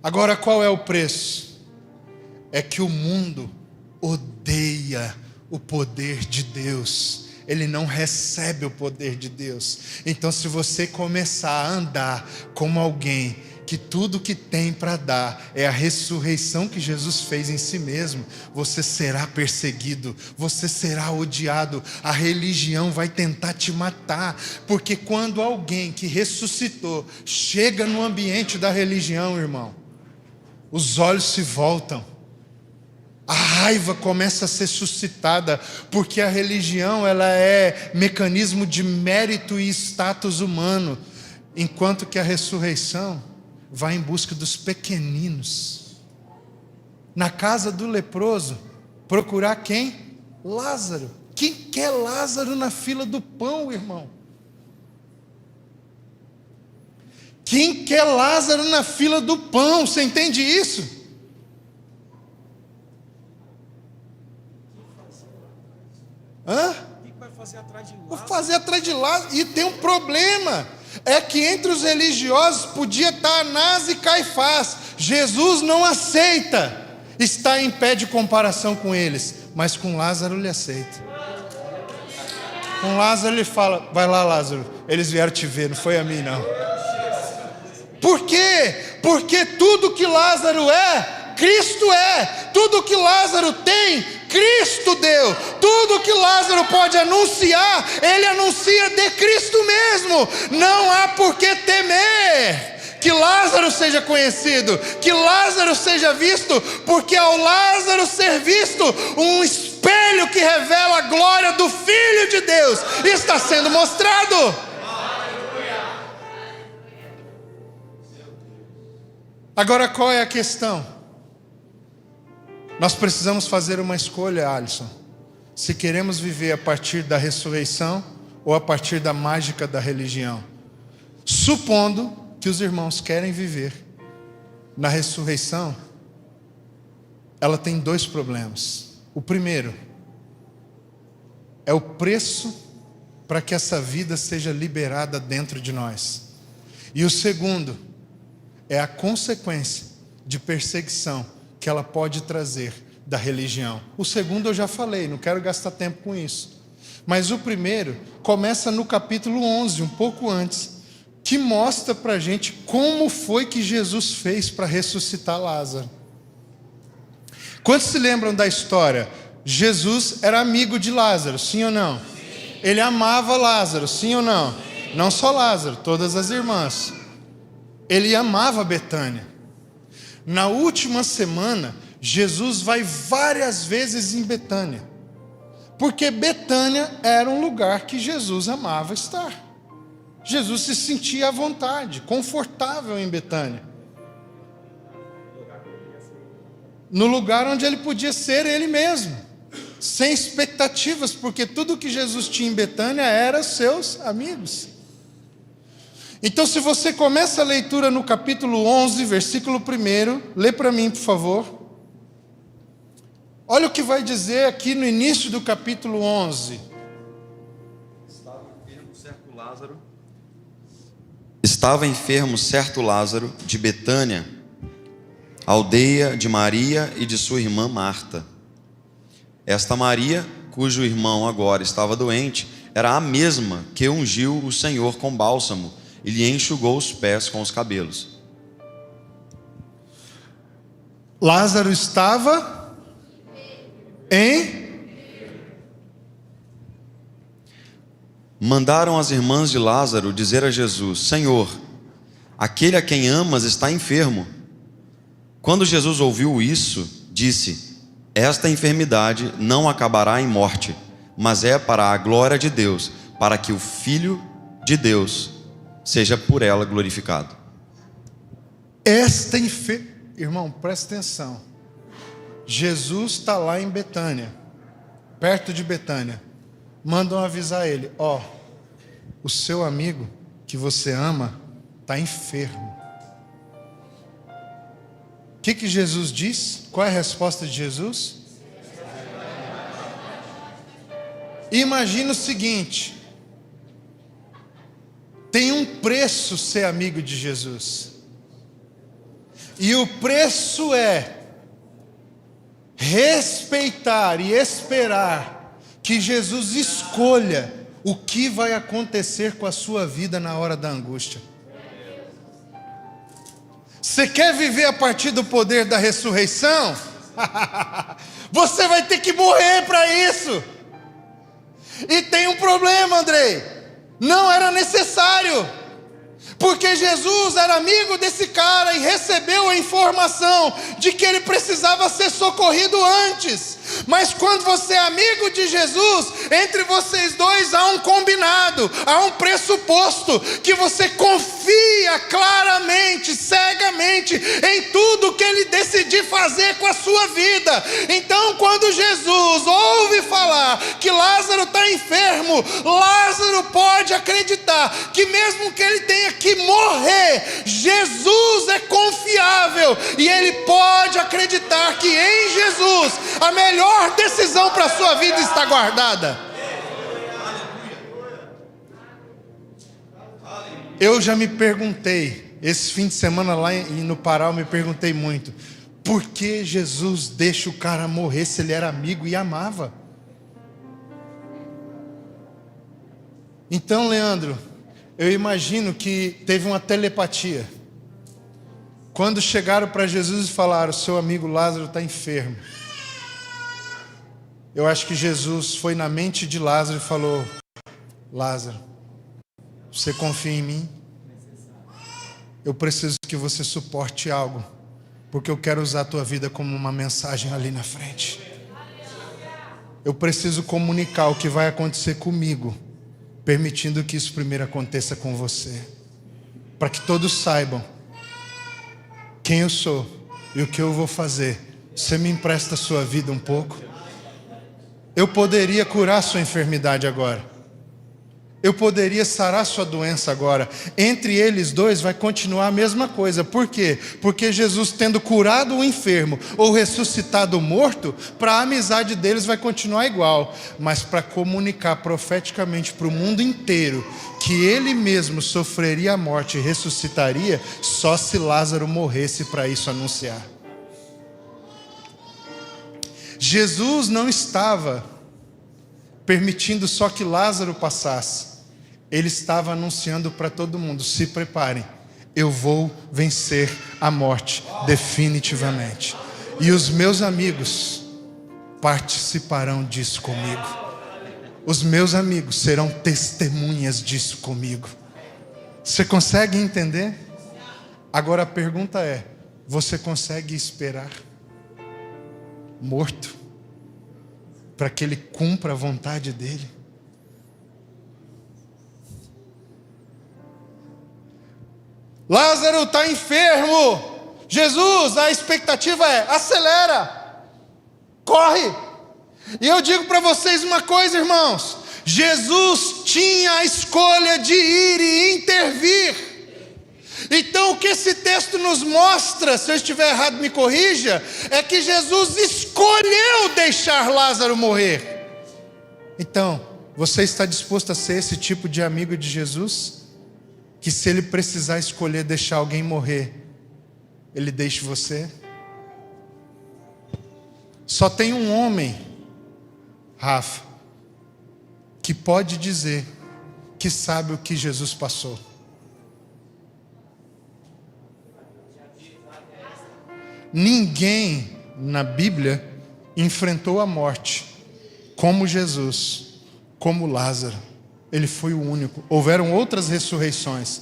Agora, qual é o preço? É que o mundo odeia o poder de Deus. Ele não recebe o poder de Deus. Então, se você começar a andar como alguém que tudo que tem para dar é a ressurreição que Jesus fez em si mesmo, você será perseguido, você será odiado, a religião vai tentar te matar, porque quando alguém que ressuscitou chega no ambiente da religião, irmão, os olhos se voltam, a raiva começa a ser suscitada, porque a religião ela é mecanismo de mérito e status humano, enquanto que a ressurreição vai em busca dos pequeninos. Na casa do leproso, procurar quem? Lázaro. Quem quer Lázaro na fila do pão, irmão? Quem quer Lázaro na fila do pão? Você entende isso? Hã? Quem vai fazer atrás de Vou Lázaro? fazer atrás de Lázaro. E tem um problema. É que entre os religiosos podia estar Anás e Caifás. Jesus não aceita estar em pé de comparação com eles. Mas com Lázaro ele aceita. Com Lázaro ele fala: vai lá, Lázaro, eles vieram te ver, não foi a mim não. Por quê? Porque tudo que Lázaro é, Cristo é. Tudo que Lázaro tem, Cristo deu. Tudo que Lázaro pode anunciar, ele anuncia de Cristo mesmo. Não há por que temer que Lázaro seja conhecido, que Lázaro seja visto, porque ao Lázaro ser visto, um espelho que revela a glória do Filho de Deus está sendo mostrado. Agora, qual é a questão? Nós precisamos fazer uma escolha, Alisson. Se queremos viver a partir da ressurreição ou a partir da mágica da religião. Supondo que os irmãos querem viver na ressurreição, ela tem dois problemas. O primeiro é o preço para que essa vida seja liberada dentro de nós. E o segundo é a consequência de perseguição que ela pode trazer da religião. O segundo eu já falei, não quero gastar tempo com isso. Mas o primeiro começa no capítulo 11, um pouco antes, que mostra para a gente como foi que Jesus fez para ressuscitar Lázaro. Quantos se lembram da história? Jesus era amigo de Lázaro, sim ou não? Sim. Ele amava Lázaro, sim ou não? Sim. Não só Lázaro, todas as irmãs. Ele amava Betânia. Na última semana, Jesus vai várias vezes em Betânia, porque Betânia era um lugar que Jesus amava estar. Jesus se sentia à vontade, confortável em Betânia. No lugar onde ele podia ser ele mesmo, sem expectativas, porque tudo que Jesus tinha em Betânia era seus amigos. Então, se você começa a leitura no capítulo 11, versículo 1, lê para mim, por favor. Olha o que vai dizer aqui no início do capítulo 11. Estava enfermo certo Lázaro de Betânia, aldeia de Maria e de sua irmã Marta. Esta Maria, cujo irmão agora estava doente, era a mesma que ungiu o Senhor com bálsamo e lhe enxugou os pés com os cabelos. Lázaro estava em... Mandaram as irmãs de Lázaro dizer a Jesus: Senhor, aquele a quem amas está enfermo. Quando Jesus ouviu isso, disse: esta enfermidade não acabará em morte, mas é para a glória de Deus, para que o Filho de Deus seja por ela glorificado. Irmão, presta atenção. Jesus está lá em Betânia, perto de Betânia. Mandam avisar ele: ó, o seu amigo que você ama está enfermo. O que Jesus diz? Qual é a resposta de Jesus? Imagina o seguinte: tem um preço ser amigo de Jesus, e o preço é respeitar e esperar que Jesus escolha o que vai acontecer com a sua vida na hora da angústia. Você quer viver a partir do poder da ressurreição? Você vai ter que morrer para isso. E tem um problema, Andrei. Não era necessário, porque Jesus era amigo desse cara e recebeu a informação de que ele precisava ser socorrido antes. Mas quando você é amigo de Jesus, entre vocês dois há um combinado. ligado a um pressuposto, que você confia claramente, cegamente em tudo que Ele decidir fazer com a sua vida. Então, quando Jesus ouve falar que Lázaro está enfermo, Lázaro pode acreditar que mesmo que ele tenha que morrer, Jesus é confiável e ele pode acreditar que em Jesus a melhor decisão para a sua vida está guardada. Eu já me perguntei, esse fim de semana lá no Pará, eu me perguntei muito, por que Jesus deixa o cara morrer se ele era amigo e amava? Então, Leandro, eu imagino que teve uma telepatia. Quando chegaram para Jesus e falaram, seu amigo Lázaro está enfermo. Eu acho que Jesus foi na mente de Lázaro e falou, Lázaro, você confia em mim? Eu preciso que você suporte algo, porque eu quero usar a tua vida como uma mensagem ali na frente. Eu preciso comunicar o que vai acontecer comigo, permitindo que isso primeiro aconteça com você, para que todos saibam quem eu sou e o que eu vou fazer. Você me empresta a sua vida um pouco? Eu poderia curar sua enfermidade agora. Eu poderia sarar sua doença agora. Entre eles dois vai continuar a mesma coisa. Por quê? Porque Jesus, tendo curado o enfermo ou ressuscitado o morto, para a amizade deles vai continuar igual. Mas para comunicar profeticamente para o mundo inteiro que ele mesmo sofreria a morte e ressuscitaria, só se Lázaro morresse para isso anunciar. Jesus não estava permitindo só que Lázaro passasse. Ele estava anunciando para todo mundo, se preparem, eu vou vencer a morte definitivamente. E os meus amigos participarão disso comigo. Os meus amigos serão testemunhas disso comigo. Você consegue entender? Agora a pergunta é, você consegue esperar morto para que ele cumpra a vontade dele? Lázaro está enfermo. Jesus, a expectativa é, acelera, corre. E eu digo para vocês uma coisa, irmãos, Jesus tinha a escolha de ir e intervir. Então o que esse texto nos mostra, se eu estiver errado me corrija, é que Jesus escolheu deixar Lázaro morrer. Então, você está disposto a ser esse tipo de amigo de Jesus? Que se ele precisar escolher deixar alguém morrer, ele deixe você? Só tem um homem, Rafa, que pode dizer que sabe o que Jesus passou. Ninguém na Bíblia enfrentou a morte como Jesus, como Lázaro. Ele foi o único. Houveram outras ressurreições,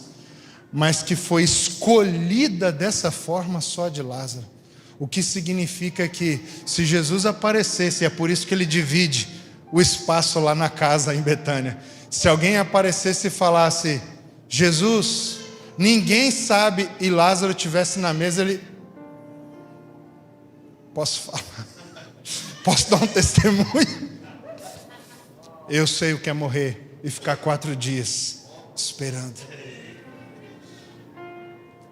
mas que foi escolhida dessa forma só de Lázaro. O que significa que se Jesus aparecesse, é por isso que ele divide o espaço lá na casa em Betânia. Se alguém aparecesse e falasse, Jesus, ninguém sabe, e Lázaro estivesse na mesa, ele... Posso falar? Posso dar um testemunho? Eu sei o que é morrer e ficar 4 dias esperando.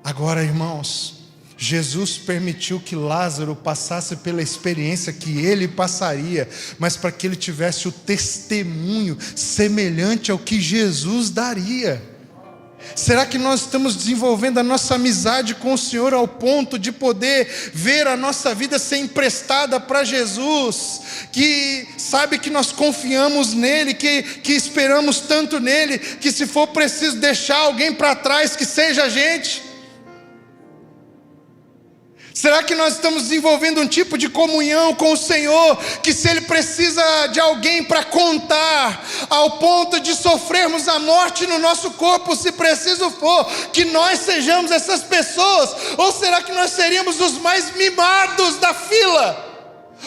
Agora, irmãos, Jesus permitiu que Lázaro passasse pela experiência que ele passaria, mas para que ele tivesse o testemunho semelhante ao que Jesus daria. Será que nós estamos desenvolvendo a nossa amizade com o Senhor ao ponto de poder ver a nossa vida ser emprestada para Jesus, que sabe que nós confiamos nele, que esperamos tanto nele, que se for preciso deixar alguém para trás, que seja a gente? Será que nós estamos desenvolvendo um tipo de comunhão com o Senhor, que se Ele precisa de alguém para contar, ao ponto de sofrermos a morte no nosso corpo, se preciso for, que nós sejamos essas pessoas? Ou será que nós seríamos os mais mimados da fila?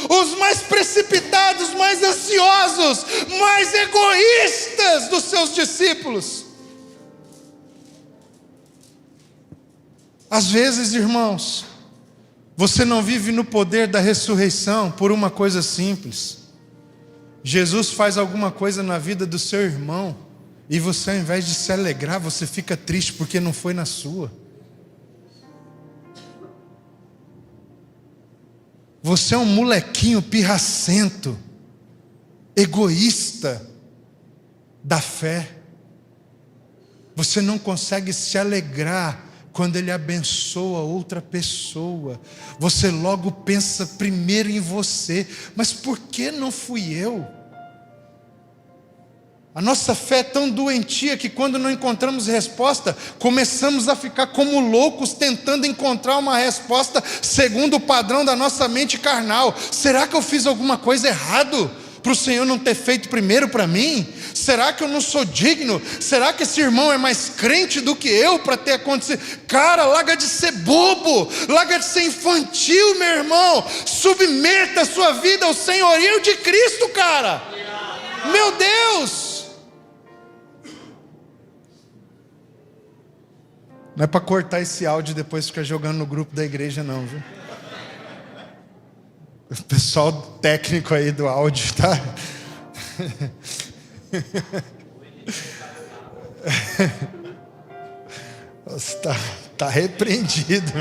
Os mais precipitados, mais ansiosos, mais egoístas? vidas dos seus discípulos. Às vezes, irmãos, você não vive no poder da ressurreição por uma coisa simples. Jesus faz alguma coisa na vida do seu irmão e você, ao invés de se alegrar, você fica triste porque não foi na sua. Você é um molequinho pirracento, egoísta da fé. Você não consegue se alegrar quando Ele abençoa outra pessoa. Você logo pensa primeiro em você. Mas por que não fui eu? A nossa fé é tão doentia que quando não encontramos resposta, começamos a ficar como loucos tentando encontrar uma resposta segundo o padrão da nossa mente carnal. Será que eu fiz alguma coisa errado para o Senhor não ter feito primeiro para mim? Será que eu não sou digno? Será que esse irmão é mais crente do que eu para ter acontecido? Cara, larga de ser bobo, larga de ser infantil, meu irmão. Submeta a sua vida ao senhorio de Cristo, cara. Meu Deus! Não é para cortar esse áudio e depois ficar jogando no grupo da igreja não, viu? O pessoal técnico aí do áudio, tá? Nossa, tá repreendido.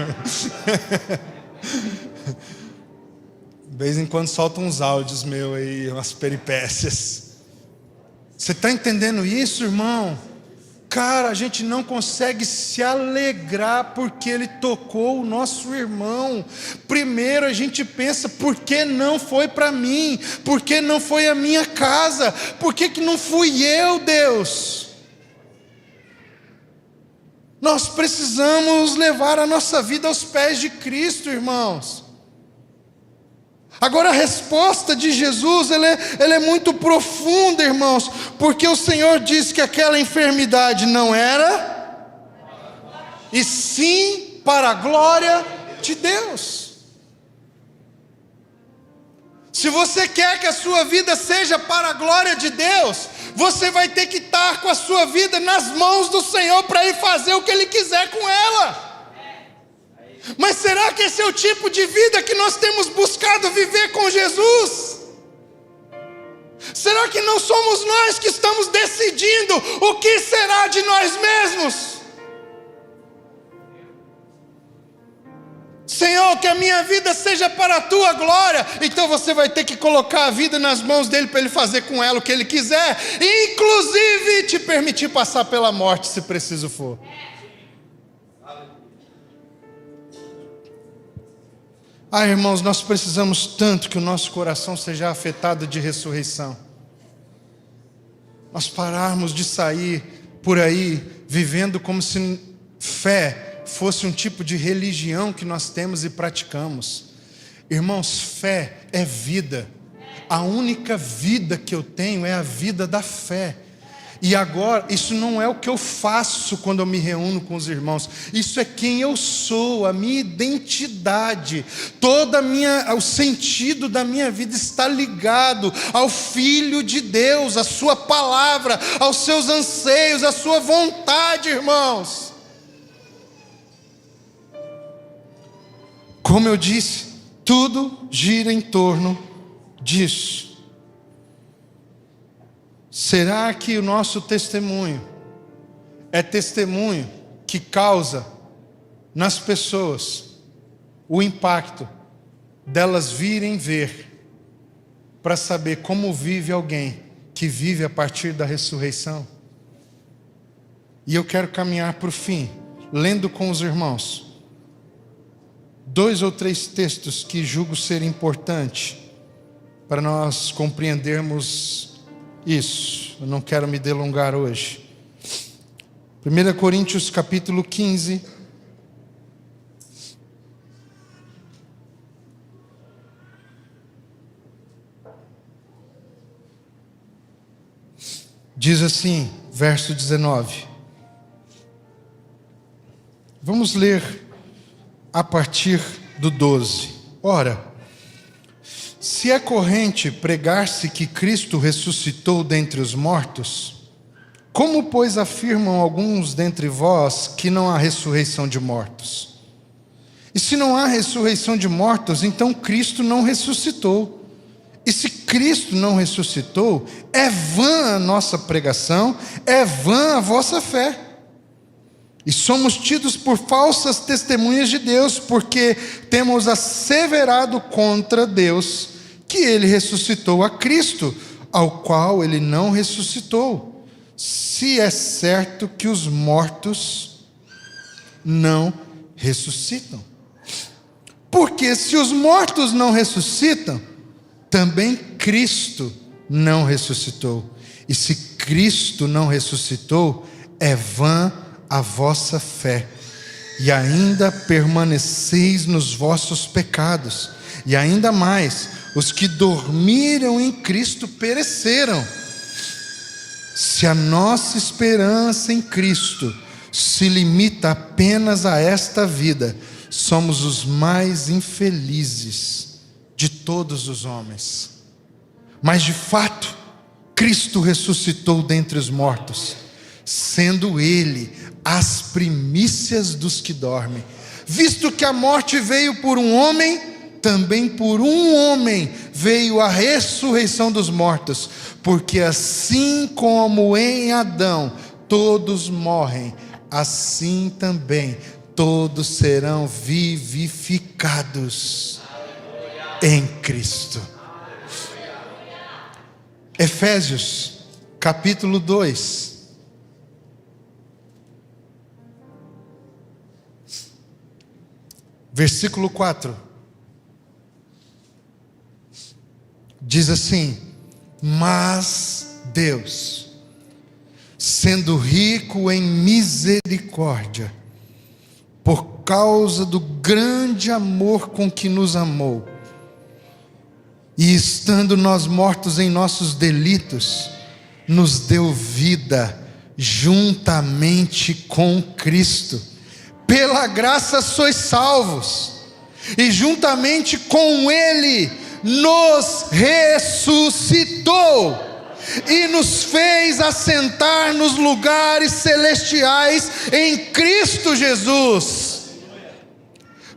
De vez em quando solta uns áudios meus aí, umas peripécias. Você está entendendo isso, irmão? Cara, a gente não consegue se alegrar porque Ele tocou o nosso irmão. Primeiro a gente pensa, por que não foi para mim? Por que não foi a minha casa? Por que não fui eu, Deus? Nós precisamos levar a nossa vida aos pés de Cristo, irmãos. Agora a resposta de Jesus, ela é muito profunda, irmãos, porque o Senhor disse que aquela enfermidade não era, e sim para a glória de Deus. Se você quer que a sua vida seja para a glória de Deus, você vai ter que estar com a sua vida nas mãos do Senhor para ir fazer o que Ele quiser com ela. Mas será que esse é o tipo de vida que nós temos buscado viver com Jesus? Será que não somos nós que estamos decidindo o que será de nós mesmos? Senhor, que a minha vida seja para a Tua glória. Então você vai ter que colocar a vida nas mãos dEle para Ele fazer com ela o que Ele quiser, inclusive te permitir passar pela morte se preciso for. Ah, irmãos, nós precisamos tanto que o nosso coração seja afetado de ressurreição. Nós pararmos de sair por aí vivendo como se fé fosse um tipo de religião que nós temos e praticamos. Irmãos, fé é vida. A única vida que eu tenho é a vida da fé. E agora, isso não é o que eu faço quando eu me reúno com os irmãos. Isso é quem eu sou, a minha identidade. O sentido da minha vida está ligado ao Filho de Deus, à sua palavra, aos seus anseios, à sua vontade, irmãos. Como eu disse, tudo gira em torno disso. Será que o nosso testemunho é testemunho que causa nas pessoas o impacto delas virem ver para saber como vive alguém que vive a partir da ressurreição? E eu quero caminhar para o fim, lendo com os irmãos 2 ou 3 textos que julgo ser importantes para nós compreendermos isso. Eu não quero me delongar hoje. 1 Coríntios capítulo 15. Diz assim, verso 19. Vamos ler a partir do 12. Ora, se é corrente pregar-se que Cristo ressuscitou dentre os mortos, Como, pois, afirmam alguns dentre vós que não há ressurreição de mortos? E se não há ressurreição de mortos, então Cristo não ressuscitou. E se Cristo não ressuscitou, é vã a nossa pregação, é vã a vossa fé. E somos tidos por falsas testemunhas de Deus, porque temos asseverado contra Deus que Ele ressuscitou a Cristo, ao qual Ele não ressuscitou, se é certo que os mortos não ressuscitam. Porque se os mortos não ressuscitam, também Cristo não ressuscitou. E se Cristo não ressuscitou, é vã a vossa fé, e ainda permaneceis nos vossos pecados. E ainda mais, os que dormiram em Cristo pereceram. Se a nossa esperança em Cristo se limita apenas a esta vida, somos os mais infelizes de todos os homens. Mas de fato, Cristo ressuscitou dentre os mortos, sendo Ele as primícias dos que dormem. Visto que a morte veio por um homem, também por um homem veio a ressurreição dos mortos. Porque assim como em Adão todos morrem, assim também todos serão vivificados em Cristo. Efésios, capítulo 2. Versículo 4. Diz assim: mas Deus, sendo rico em misericórdia, por causa do grande amor com que nos amou, e estando nós mortos em nossos delitos, nos deu vida juntamente com Cristo. Pela graça sois salvos, e juntamente com Ele nos ressuscitou, e nos fez assentar nos lugares celestiais em Cristo Jesus,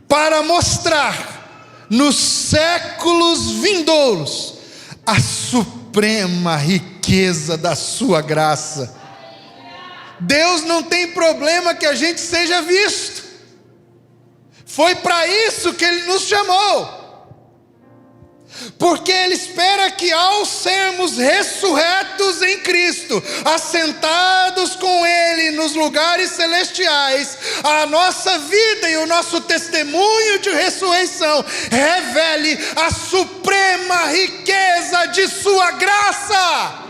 para mostrar nos séculos vindouros a suprema riqueza da sua graça. Deus não tem problema que a gente seja visto. Foi para isso que Ele nos chamou. Porque Ele espera que ao sermos ressurretos em Cristo, assentados com Ele nos lugares celestiais, a nossa vida e o nosso testemunho de ressurreição revele a suprema riqueza de sua graça.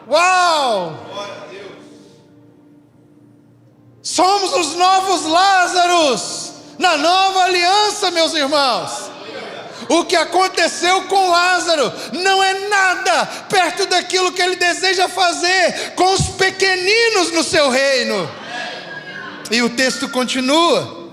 Uau! Somos os novos Lázaros na nova aliança, meus irmãos. O que aconteceu com Lázaro não é nada perto daquilo que ele deseja fazer com os pequeninos no seu reino. E o texto continua: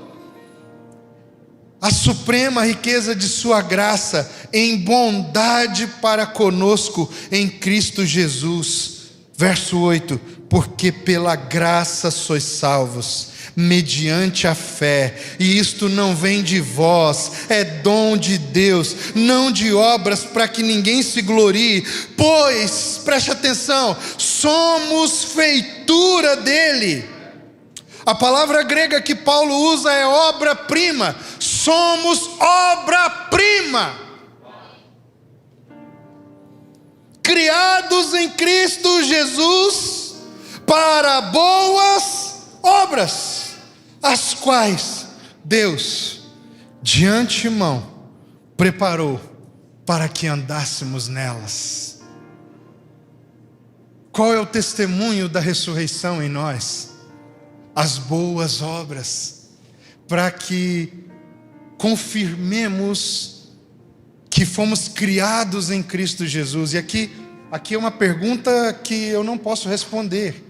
a suprema riqueza de sua graça em bondade para conosco em Cristo Jesus. Verso 8: porque pela graça sois salvos, mediante a fé, e isto não vem de vós, é dom de Deus, não de obras, para que ninguém se glorie. Pois, preste atenção, somos feitura dele. A palavra grega que Paulo usa é obra-prima. Somos obra-prima, criados em Cristo Jesus para boas obras, as quais Deus de antemão preparou para que andássemos nelas. Qual é o testemunho da ressurreição em nós? As boas obras, para que confirmemos que fomos criados em Cristo Jesus. E aqui é uma pergunta que eu não posso responder.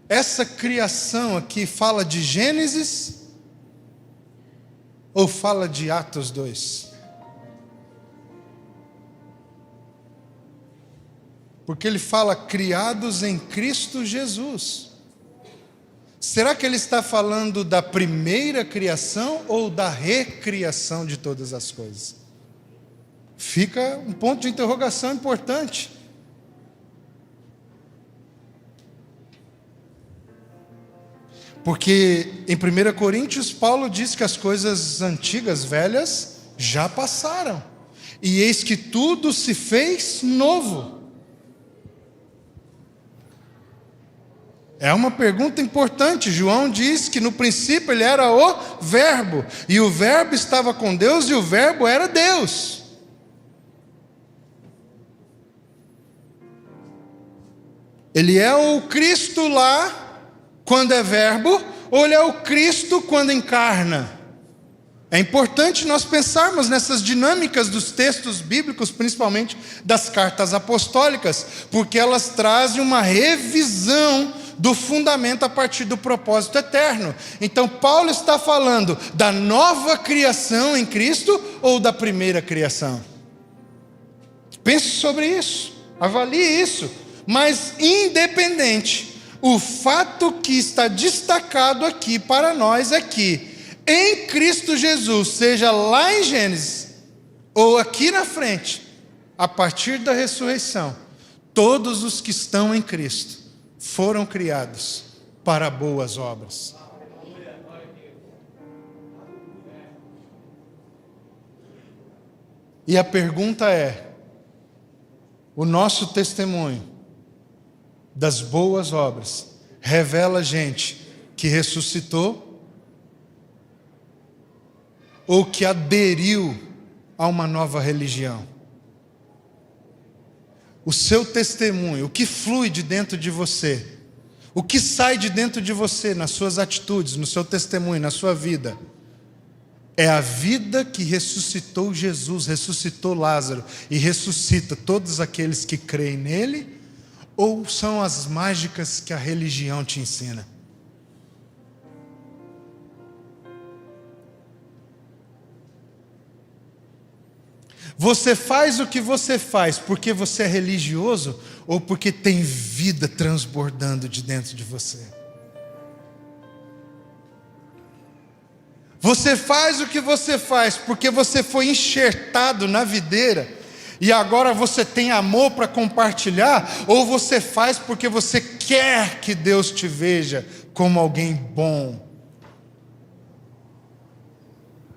Essa criação aqui fala de Gênesis ou fala de Atos 2? Porque ele fala criados em Cristo Jesus. Será que ele está falando da primeira criação ou da recriação de todas as coisas? Fica um ponto de interrogação importante. Porque em 1 Coríntios, Paulo diz que as coisas antigas, velhas, já passaram. E eis que tudo se fez novo. É uma pergunta importante. João diz que no princípio ele era o Verbo. E o Verbo estava com Deus e o Verbo era Deus. Ele é o Cristo lá quando é verbo, ou ele é o Cristo quando encarna? É importante nós pensarmos nessas dinâmicas dos textos bíblicos, principalmente das cartas apostólicas, porque elas trazem uma revisão do fundamento a partir do propósito eterno. Então Paulo está falando da nova criação em Cristo ou da primeira criação? Pense sobre isso, avalie isso, mas independente, o fato que está destacado aqui para nós é que em Cristo Jesus, seja lá em Gênesis ou aqui na frente, a partir da ressurreição, todos os que estão em Cristo foram criados para boas obras. E a pergunta é: o nosso testemunho das boas obras revela gente que ressuscitou ou que aderiu a uma nova religião? O seu testemunho, o que flui de dentro de você, o que sai de dentro de você, nas suas atitudes, no seu testemunho, na sua vida, é a vida que ressuscitou Jesus, ressuscitou Lázaro e ressuscita todos aqueles que creem nele? Ou são as mágicas que a religião te ensina? Você faz o que você faz porque você é religioso ou porque tem vida transbordando de dentro de você? Você faz o que você faz porque você foi enxertado na videira e agora você tem amor para compartilhar, ou você faz porque você quer que Deus te veja como alguém bom?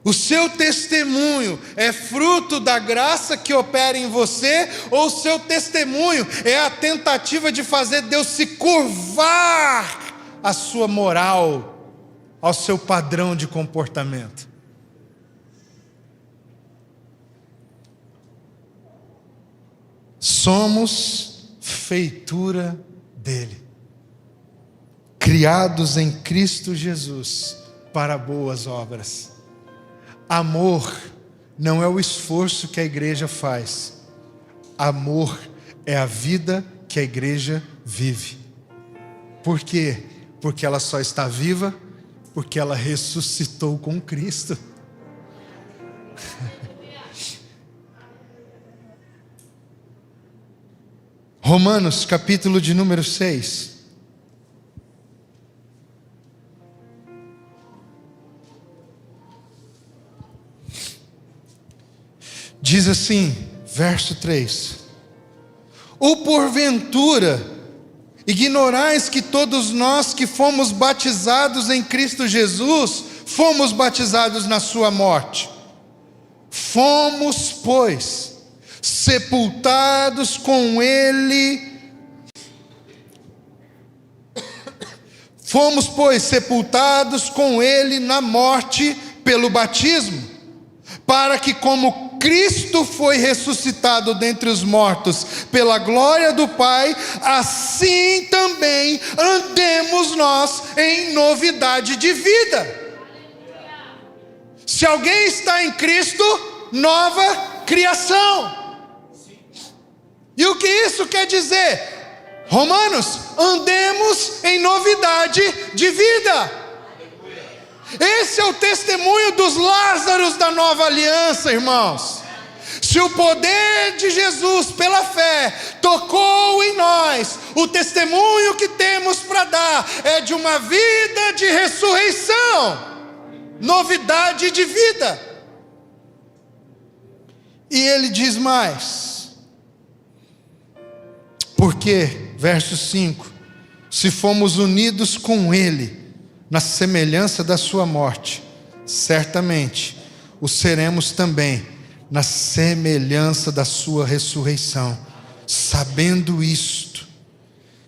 O seu testemunho é fruto da graça que opera em você, ou o seu testemunho é a tentativa de fazer Deus se curvar à sua moral, ao seu padrão de comportamento? Somos feitura dele, criados em Cristo Jesus para boas obras. Amor não é o esforço que a igreja faz. Amor é a vida que a igreja vive. Por quê? Porque ela só está viva porque ela ressuscitou com Cristo. Romanos, capítulo de número 6. Diz assim, verso 3: ou porventura ignorais que todos nós que fomos batizados em Cristo Jesus, fomos batizados na sua morte? Fomos, pois, sepultados com ele. Fomos, pois, sepultados com ele na morte pelo batismo, para que, como Cristo foi ressuscitado dentre os mortos pela glória do Pai, assim também andemos nós em novidade de vida. Se alguém está em Cristo, nova criação. E o que isso quer dizer? Romanos, andemos em novidade de vida. Esse é o testemunho dos Lázaros da nova aliança, irmãos. Se o poder de Jesus pela fé tocou em nós, o testemunho que temos para dar é de uma vida de ressurreição, novidade de vida. E ele diz mais, porque, verso 5, se fomos unidos com ele na semelhança da sua morte, certamente o seremos também na semelhança da sua ressurreição, sabendo isto,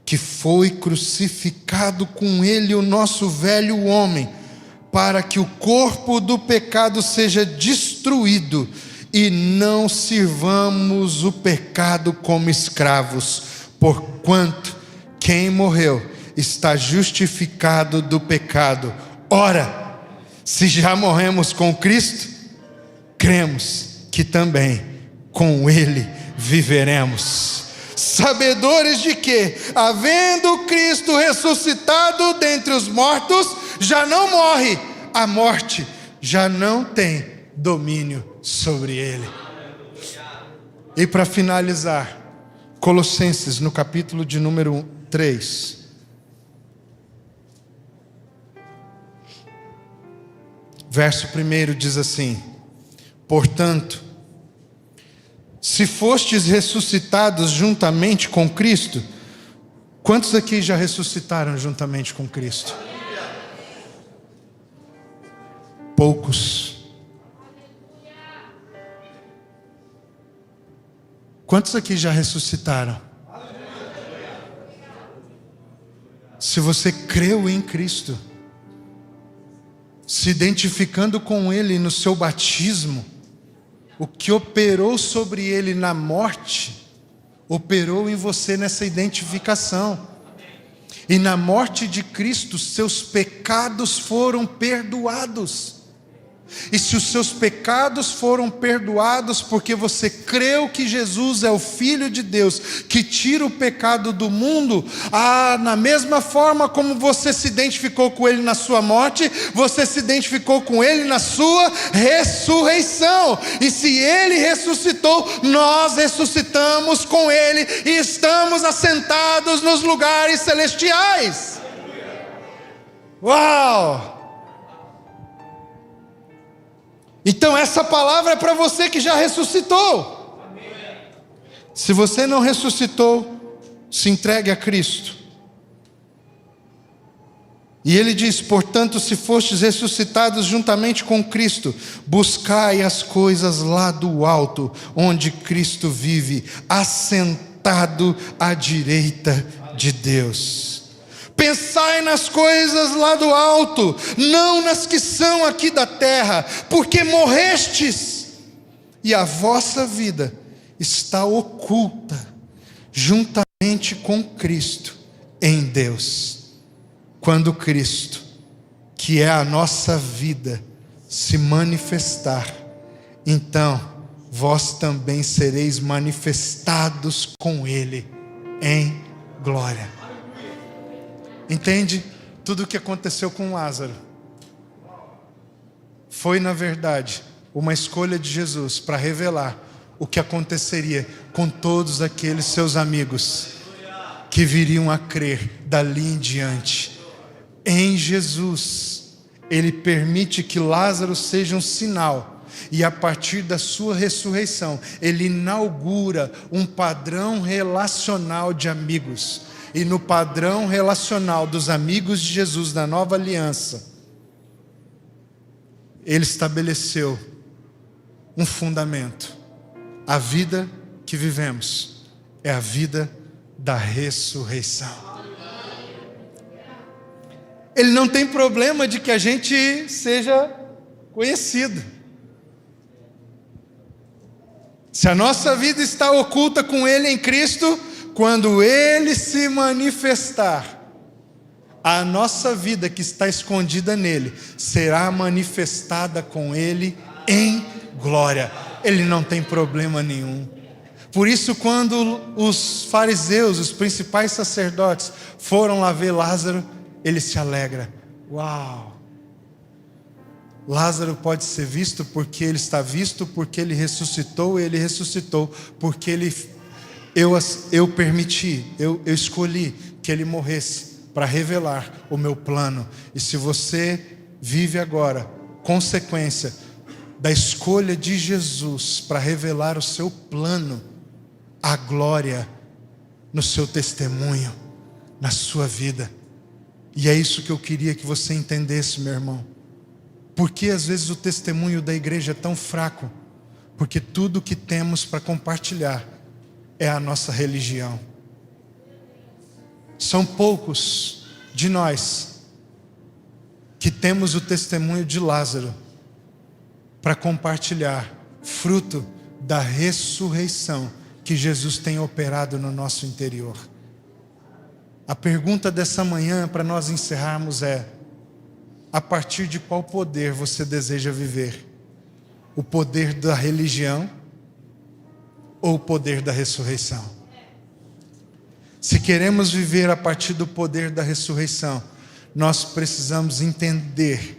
que foi crucificado com ele o nosso velho homem, para que o corpo do pecado seja destruído, e não sirvamos o pecado como escravos, porquanto quem morreu está justificado do pecado. Ora, se já morremos com Cristo, cremos que também com Ele viveremos. Sabedores de que, havendo Cristo ressuscitado dentre os mortos, já não morre, a morte já não tem domínio sobre ele. E para finalizar, Colossenses, no capítulo de número 3. Verso 1 diz assim: portanto, se fostes ressuscitados juntamente com Cristo, quantos aqui já ressuscitaram juntamente com Cristo? Poucos. Quantos aqui já ressuscitaram? Se você creu em Cristo, se identificando com Ele no seu batismo, o que operou sobre Ele na morte, operou em você nessa identificação. E na morte de Cristo, seus pecados foram perdoados. E se os seus pecados foram perdoados porque você creu que Jesus é o Filho de Deus, que tira o pecado do mundo, na mesma forma como você se identificou com Ele na sua morte, você se identificou com Ele na sua ressurreição. E se Ele ressuscitou, nós ressuscitamos com Ele e estamos assentados nos lugares celestiais. Uau! Então essa palavra é para você que já ressuscitou. Se você não ressuscitou, se entregue a Cristo. E ele diz: portanto, se fostes ressuscitados juntamente com Cristo, buscai as coisas lá do alto, onde Cristo vive, assentado à direita de Deus. Pensai nas coisas lá do alto, não nas que são aqui da terra, porque morrestes, e a vossa vida está oculta, juntamente com Cristo, em Deus. Quando Cristo, que é a nossa vida, se manifestar, então vós também sereis manifestados com Ele em glória. Entende? Tudo o que aconteceu com Lázaro foi, na verdade, uma escolha de Jesus para revelar o que aconteceria com todos aqueles seus amigos que viriam a crer dali em diante. Em Jesus, Ele permite que Lázaro seja um sinal, e a partir da sua ressurreição, Ele inaugura um padrão relacional de amigos. E no padrão relacional dos amigos de Jesus da nova aliança, Ele estabeleceu um fundamento. A vida que vivemos é a vida da ressurreição. Ele não tem problema de que a gente seja conhecido. Se a nossa vida está oculta com Ele em Cristo, quando Ele se manifestar, a nossa vida que está escondida nele será manifestada com Ele em glória. Ele não tem problema nenhum. Por isso, quando os fariseus, os principais sacerdotes, foram lá ver Lázaro, ele se alegra. Uau! Lázaro pode ser visto porque ele está visto, porque ele ressuscitou, porque eu permiti, eu escolhi que ele morresse para revelar o meu plano. E se você vive agora consequência da escolha de Jesus para revelar o seu plano, a glória no seu testemunho, na sua vida. E é isso que eu queria que você entendesse, meu irmão. Porque às vezes o testemunho da igreja é tão fraco? Porque tudo que temos para compartilhar é a nossa religião. São poucos de nós que temos o testemunho de Lázaro para compartilhar, fruto da ressurreição que Jesus tem operado no nosso interior. A pergunta dessa manhã para nós encerrarmos é: a partir de qual poder você deseja viver? O poder da religião ou o poder da ressurreição? Se queremos viver a partir do poder da ressurreição, nós precisamos entender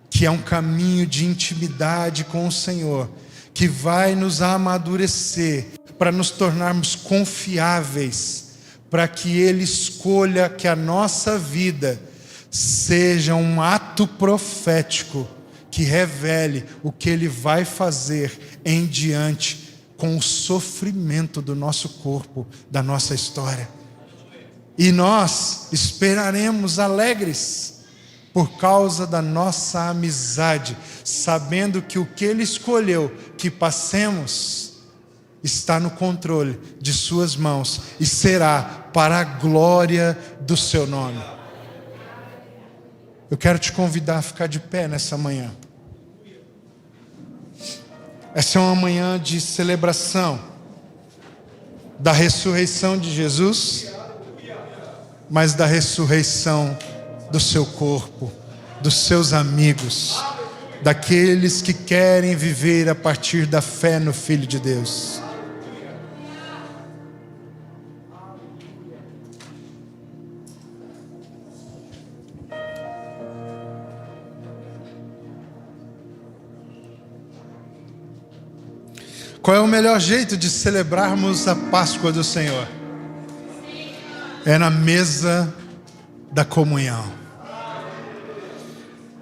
que é um caminho de intimidade com o Senhor, que vai nos amadurecer para nos tornarmos confiáveis, para que Ele escolha que a nossa vida seja um ato profético que revele o que Ele vai fazer em diante com o sofrimento do nosso corpo, da nossa história. E nós esperaremos alegres por causa da nossa amizade, sabendo que o que Ele escolheu que passemos está no controle de suas mãos e será para a glória do seu nome. Eu quero te convidar a ficar de pé nessa manhã. Essa é uma manhã de celebração da ressurreição de Jesus, mas da ressurreição do seu corpo, dos seus amigos, daqueles que querem viver a partir da fé no Filho de Deus. Qual é o melhor jeito de celebrarmos a Páscoa do Senhor? É na mesa da comunhão.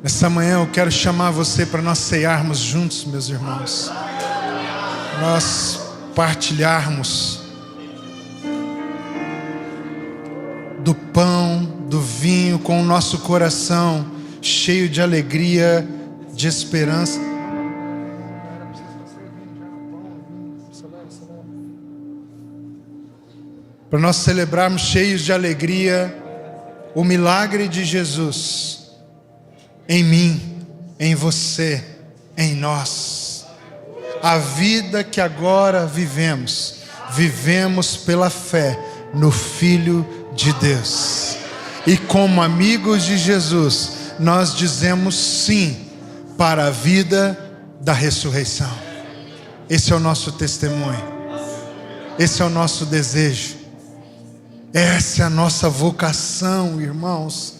Nessa manhã eu quero chamar você para nós cearmos juntos, meus irmãos. Nós partilharmos do pão, do vinho, com o nosso coração cheio de alegria, de esperança. Para nós celebrarmos cheios de alegria o milagre de Jesus em mim, em você, em nós. A vida que agora vivemos pela fé no Filho de Deus. E como amigos de Jesus, nós dizemos sim para a vida da ressurreição. Esse é o nosso testemunho. Esse é o nosso desejo. Essa é a nossa vocação, irmãos.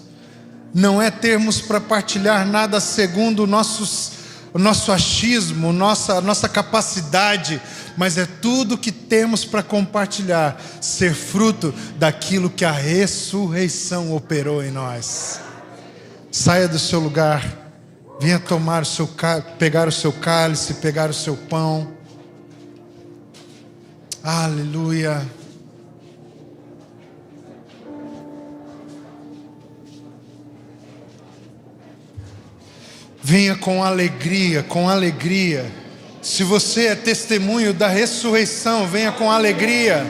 Não é termos para partilhar nada segundo o nosso achismo, nossa capacidade, mas é tudo que temos para compartilhar, ser fruto daquilo que a ressurreição operou em nós. Saia do seu lugar, venha tomar pegar o seu cálice, pegar o seu pão. Aleluia. Venha com alegria, com alegria. Se você é testemunho da ressurreição, venha com alegria.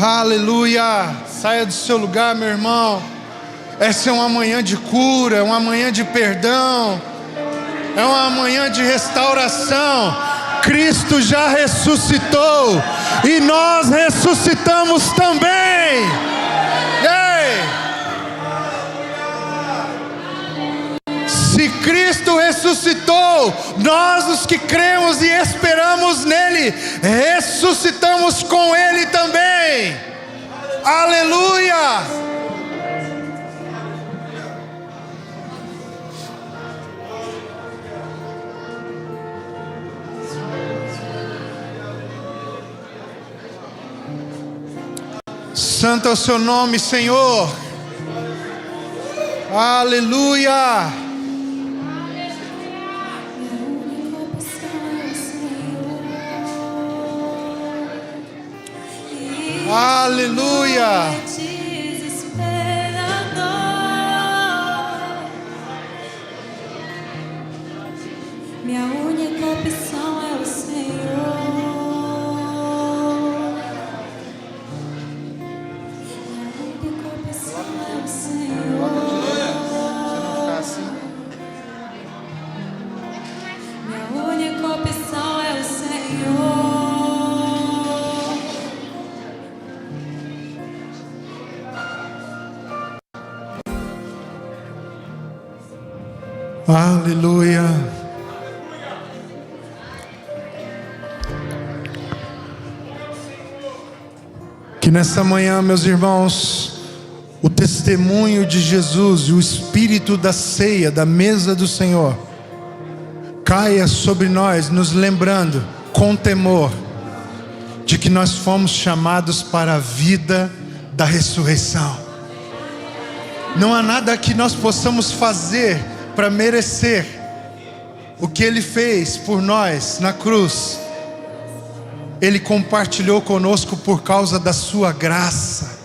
Aleluia. Saia do seu lugar, meu irmão. Essa é uma manhã de cura, é uma manhã de perdão, é uma manhã de restauração. Cristo já ressuscitou e nós ressuscitamos também. Ei! Se Cristo ressuscitou, nós os que cremos e esperamos nele, ressuscitamos com ele também. Aleluia! Santo é o seu nome, Senhor. Aleluia! Aleluia! Minha única opção é o Senhor. Minha única opção é o Senhor. Minha única opção é o Senhor. Aleluia! Que nessa manhã, meus irmãos, o testemunho de Jesus e o espírito da ceia, da mesa do Senhor, caia sobre nós, nos lembrando com temor de que nós fomos chamados para a vida da ressurreição. Não há nada que nós possamos fazer para merecer o que Ele fez por nós na cruz. Ele compartilhou conosco por causa da sua graça,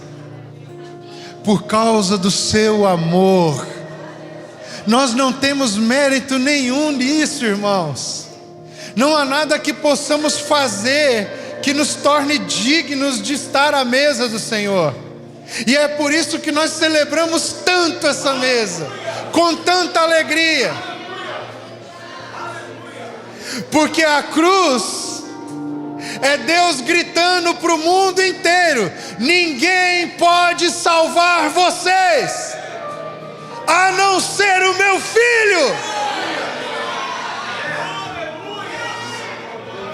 por causa do seu amor. Nós não temos mérito nenhum nisso, irmãos. Não há nada que possamos fazer que nos torne dignos de estar à mesa do Senhor. E é por isso que nós celebramos tanto essa mesa, com tanta alegria. Porque a cruz é Deus gritando para o mundo inteiro: ninguém pode salvar vocês, a não ser o meu Filho.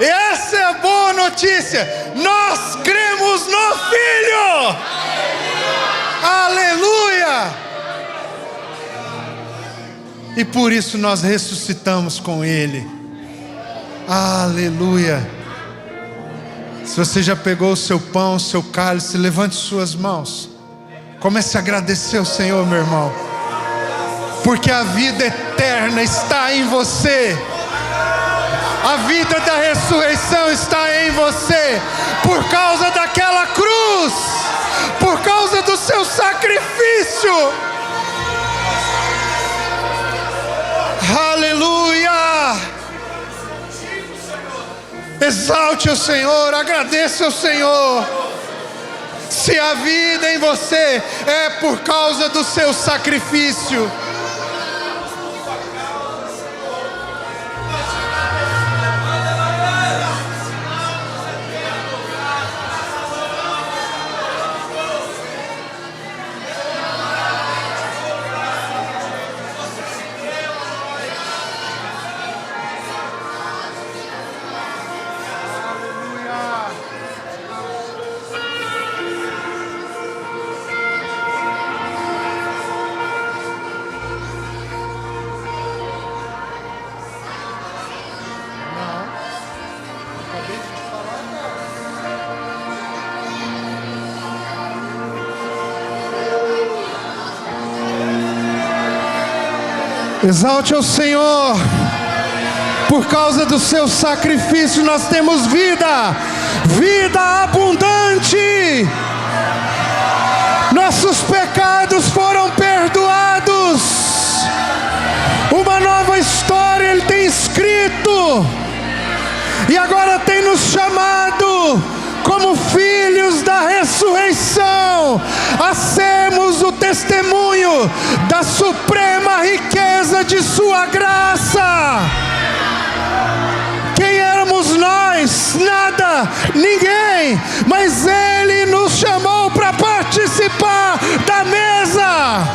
E essa é a boa notícia: nós cremos no Filho. Aleluia! E por isso nós ressuscitamos com Ele. Aleluia! Se você já pegou o seu pão, o seu cálice, levante suas mãos. Comece a agradecer ao Senhor, meu irmão. Porque a vida eterna está em você. A vida da ressurreição está em você. Por causa daquela cruz. Por causa do seu sacrifício. Aleluia! Exalte o Senhor, agradeça ao Senhor. Se a vida em você é por causa do seu sacrifício. Exalte ao Senhor. Por causa do seu sacrifício nós temos vida, vida abundante. Nossos pecados foram perdoados. Uma nova história Ele tem escrito. E agora tem nos chamado como filhos da ressurreição, a sermos o testemunho da suprema riqueza de sua graça. Quem éramos nós? Nada, ninguém, mas Ele nos chamou para participar da mesa.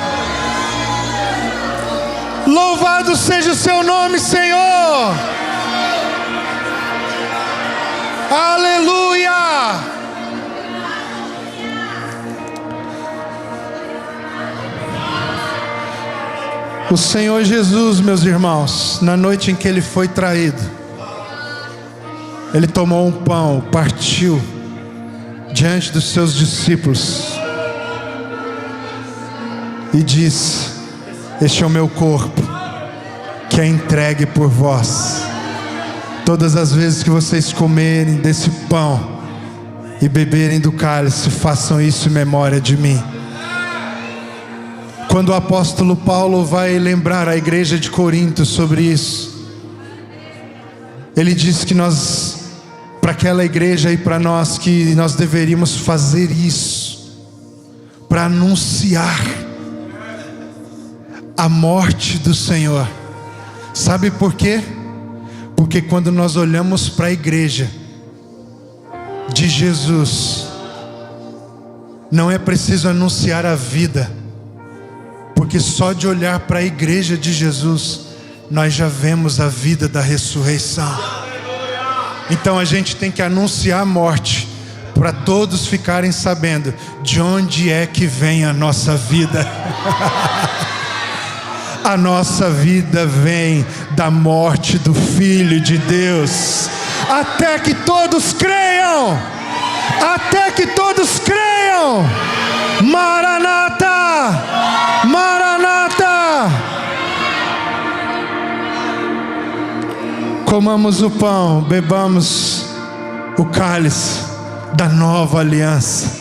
Louvado seja o seu nome, Senhor. Aleluia! O Senhor Jesus, meus irmãos, na noite em que Ele foi traído, Ele tomou um pão, partiu diante dos seus discípulos e disse: este é o meu corpo, que é entregue por vós. Todas as vezes que vocês comerem desse pão e beberem do cálice, façam isso em memória de mim. Quando o apóstolo Paulo vai lembrar a igreja de Corinto sobre isso, ele diz que para aquela igreja e para nós, que nós deveríamos fazer isso, para anunciar a morte do Senhor. Sabe por quê? Porque quando nós olhamos para a igreja de Jesus, não é preciso anunciar a vida, porque só de olhar para a igreja de Jesus, nós já vemos a vida da ressurreição. Então a gente tem que anunciar a morte, para todos ficarem sabendo de onde é que vem a nossa vida. A nossa vida vem da morte do Filho de Deus. Até que todos creiam. Até que todos creiam. Maranata! Maranata! Comamos o pão, bebamos o cálice da nova aliança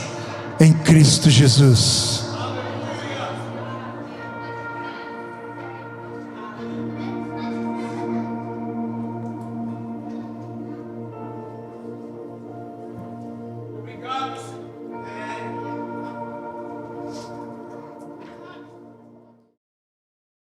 em Cristo Jesus.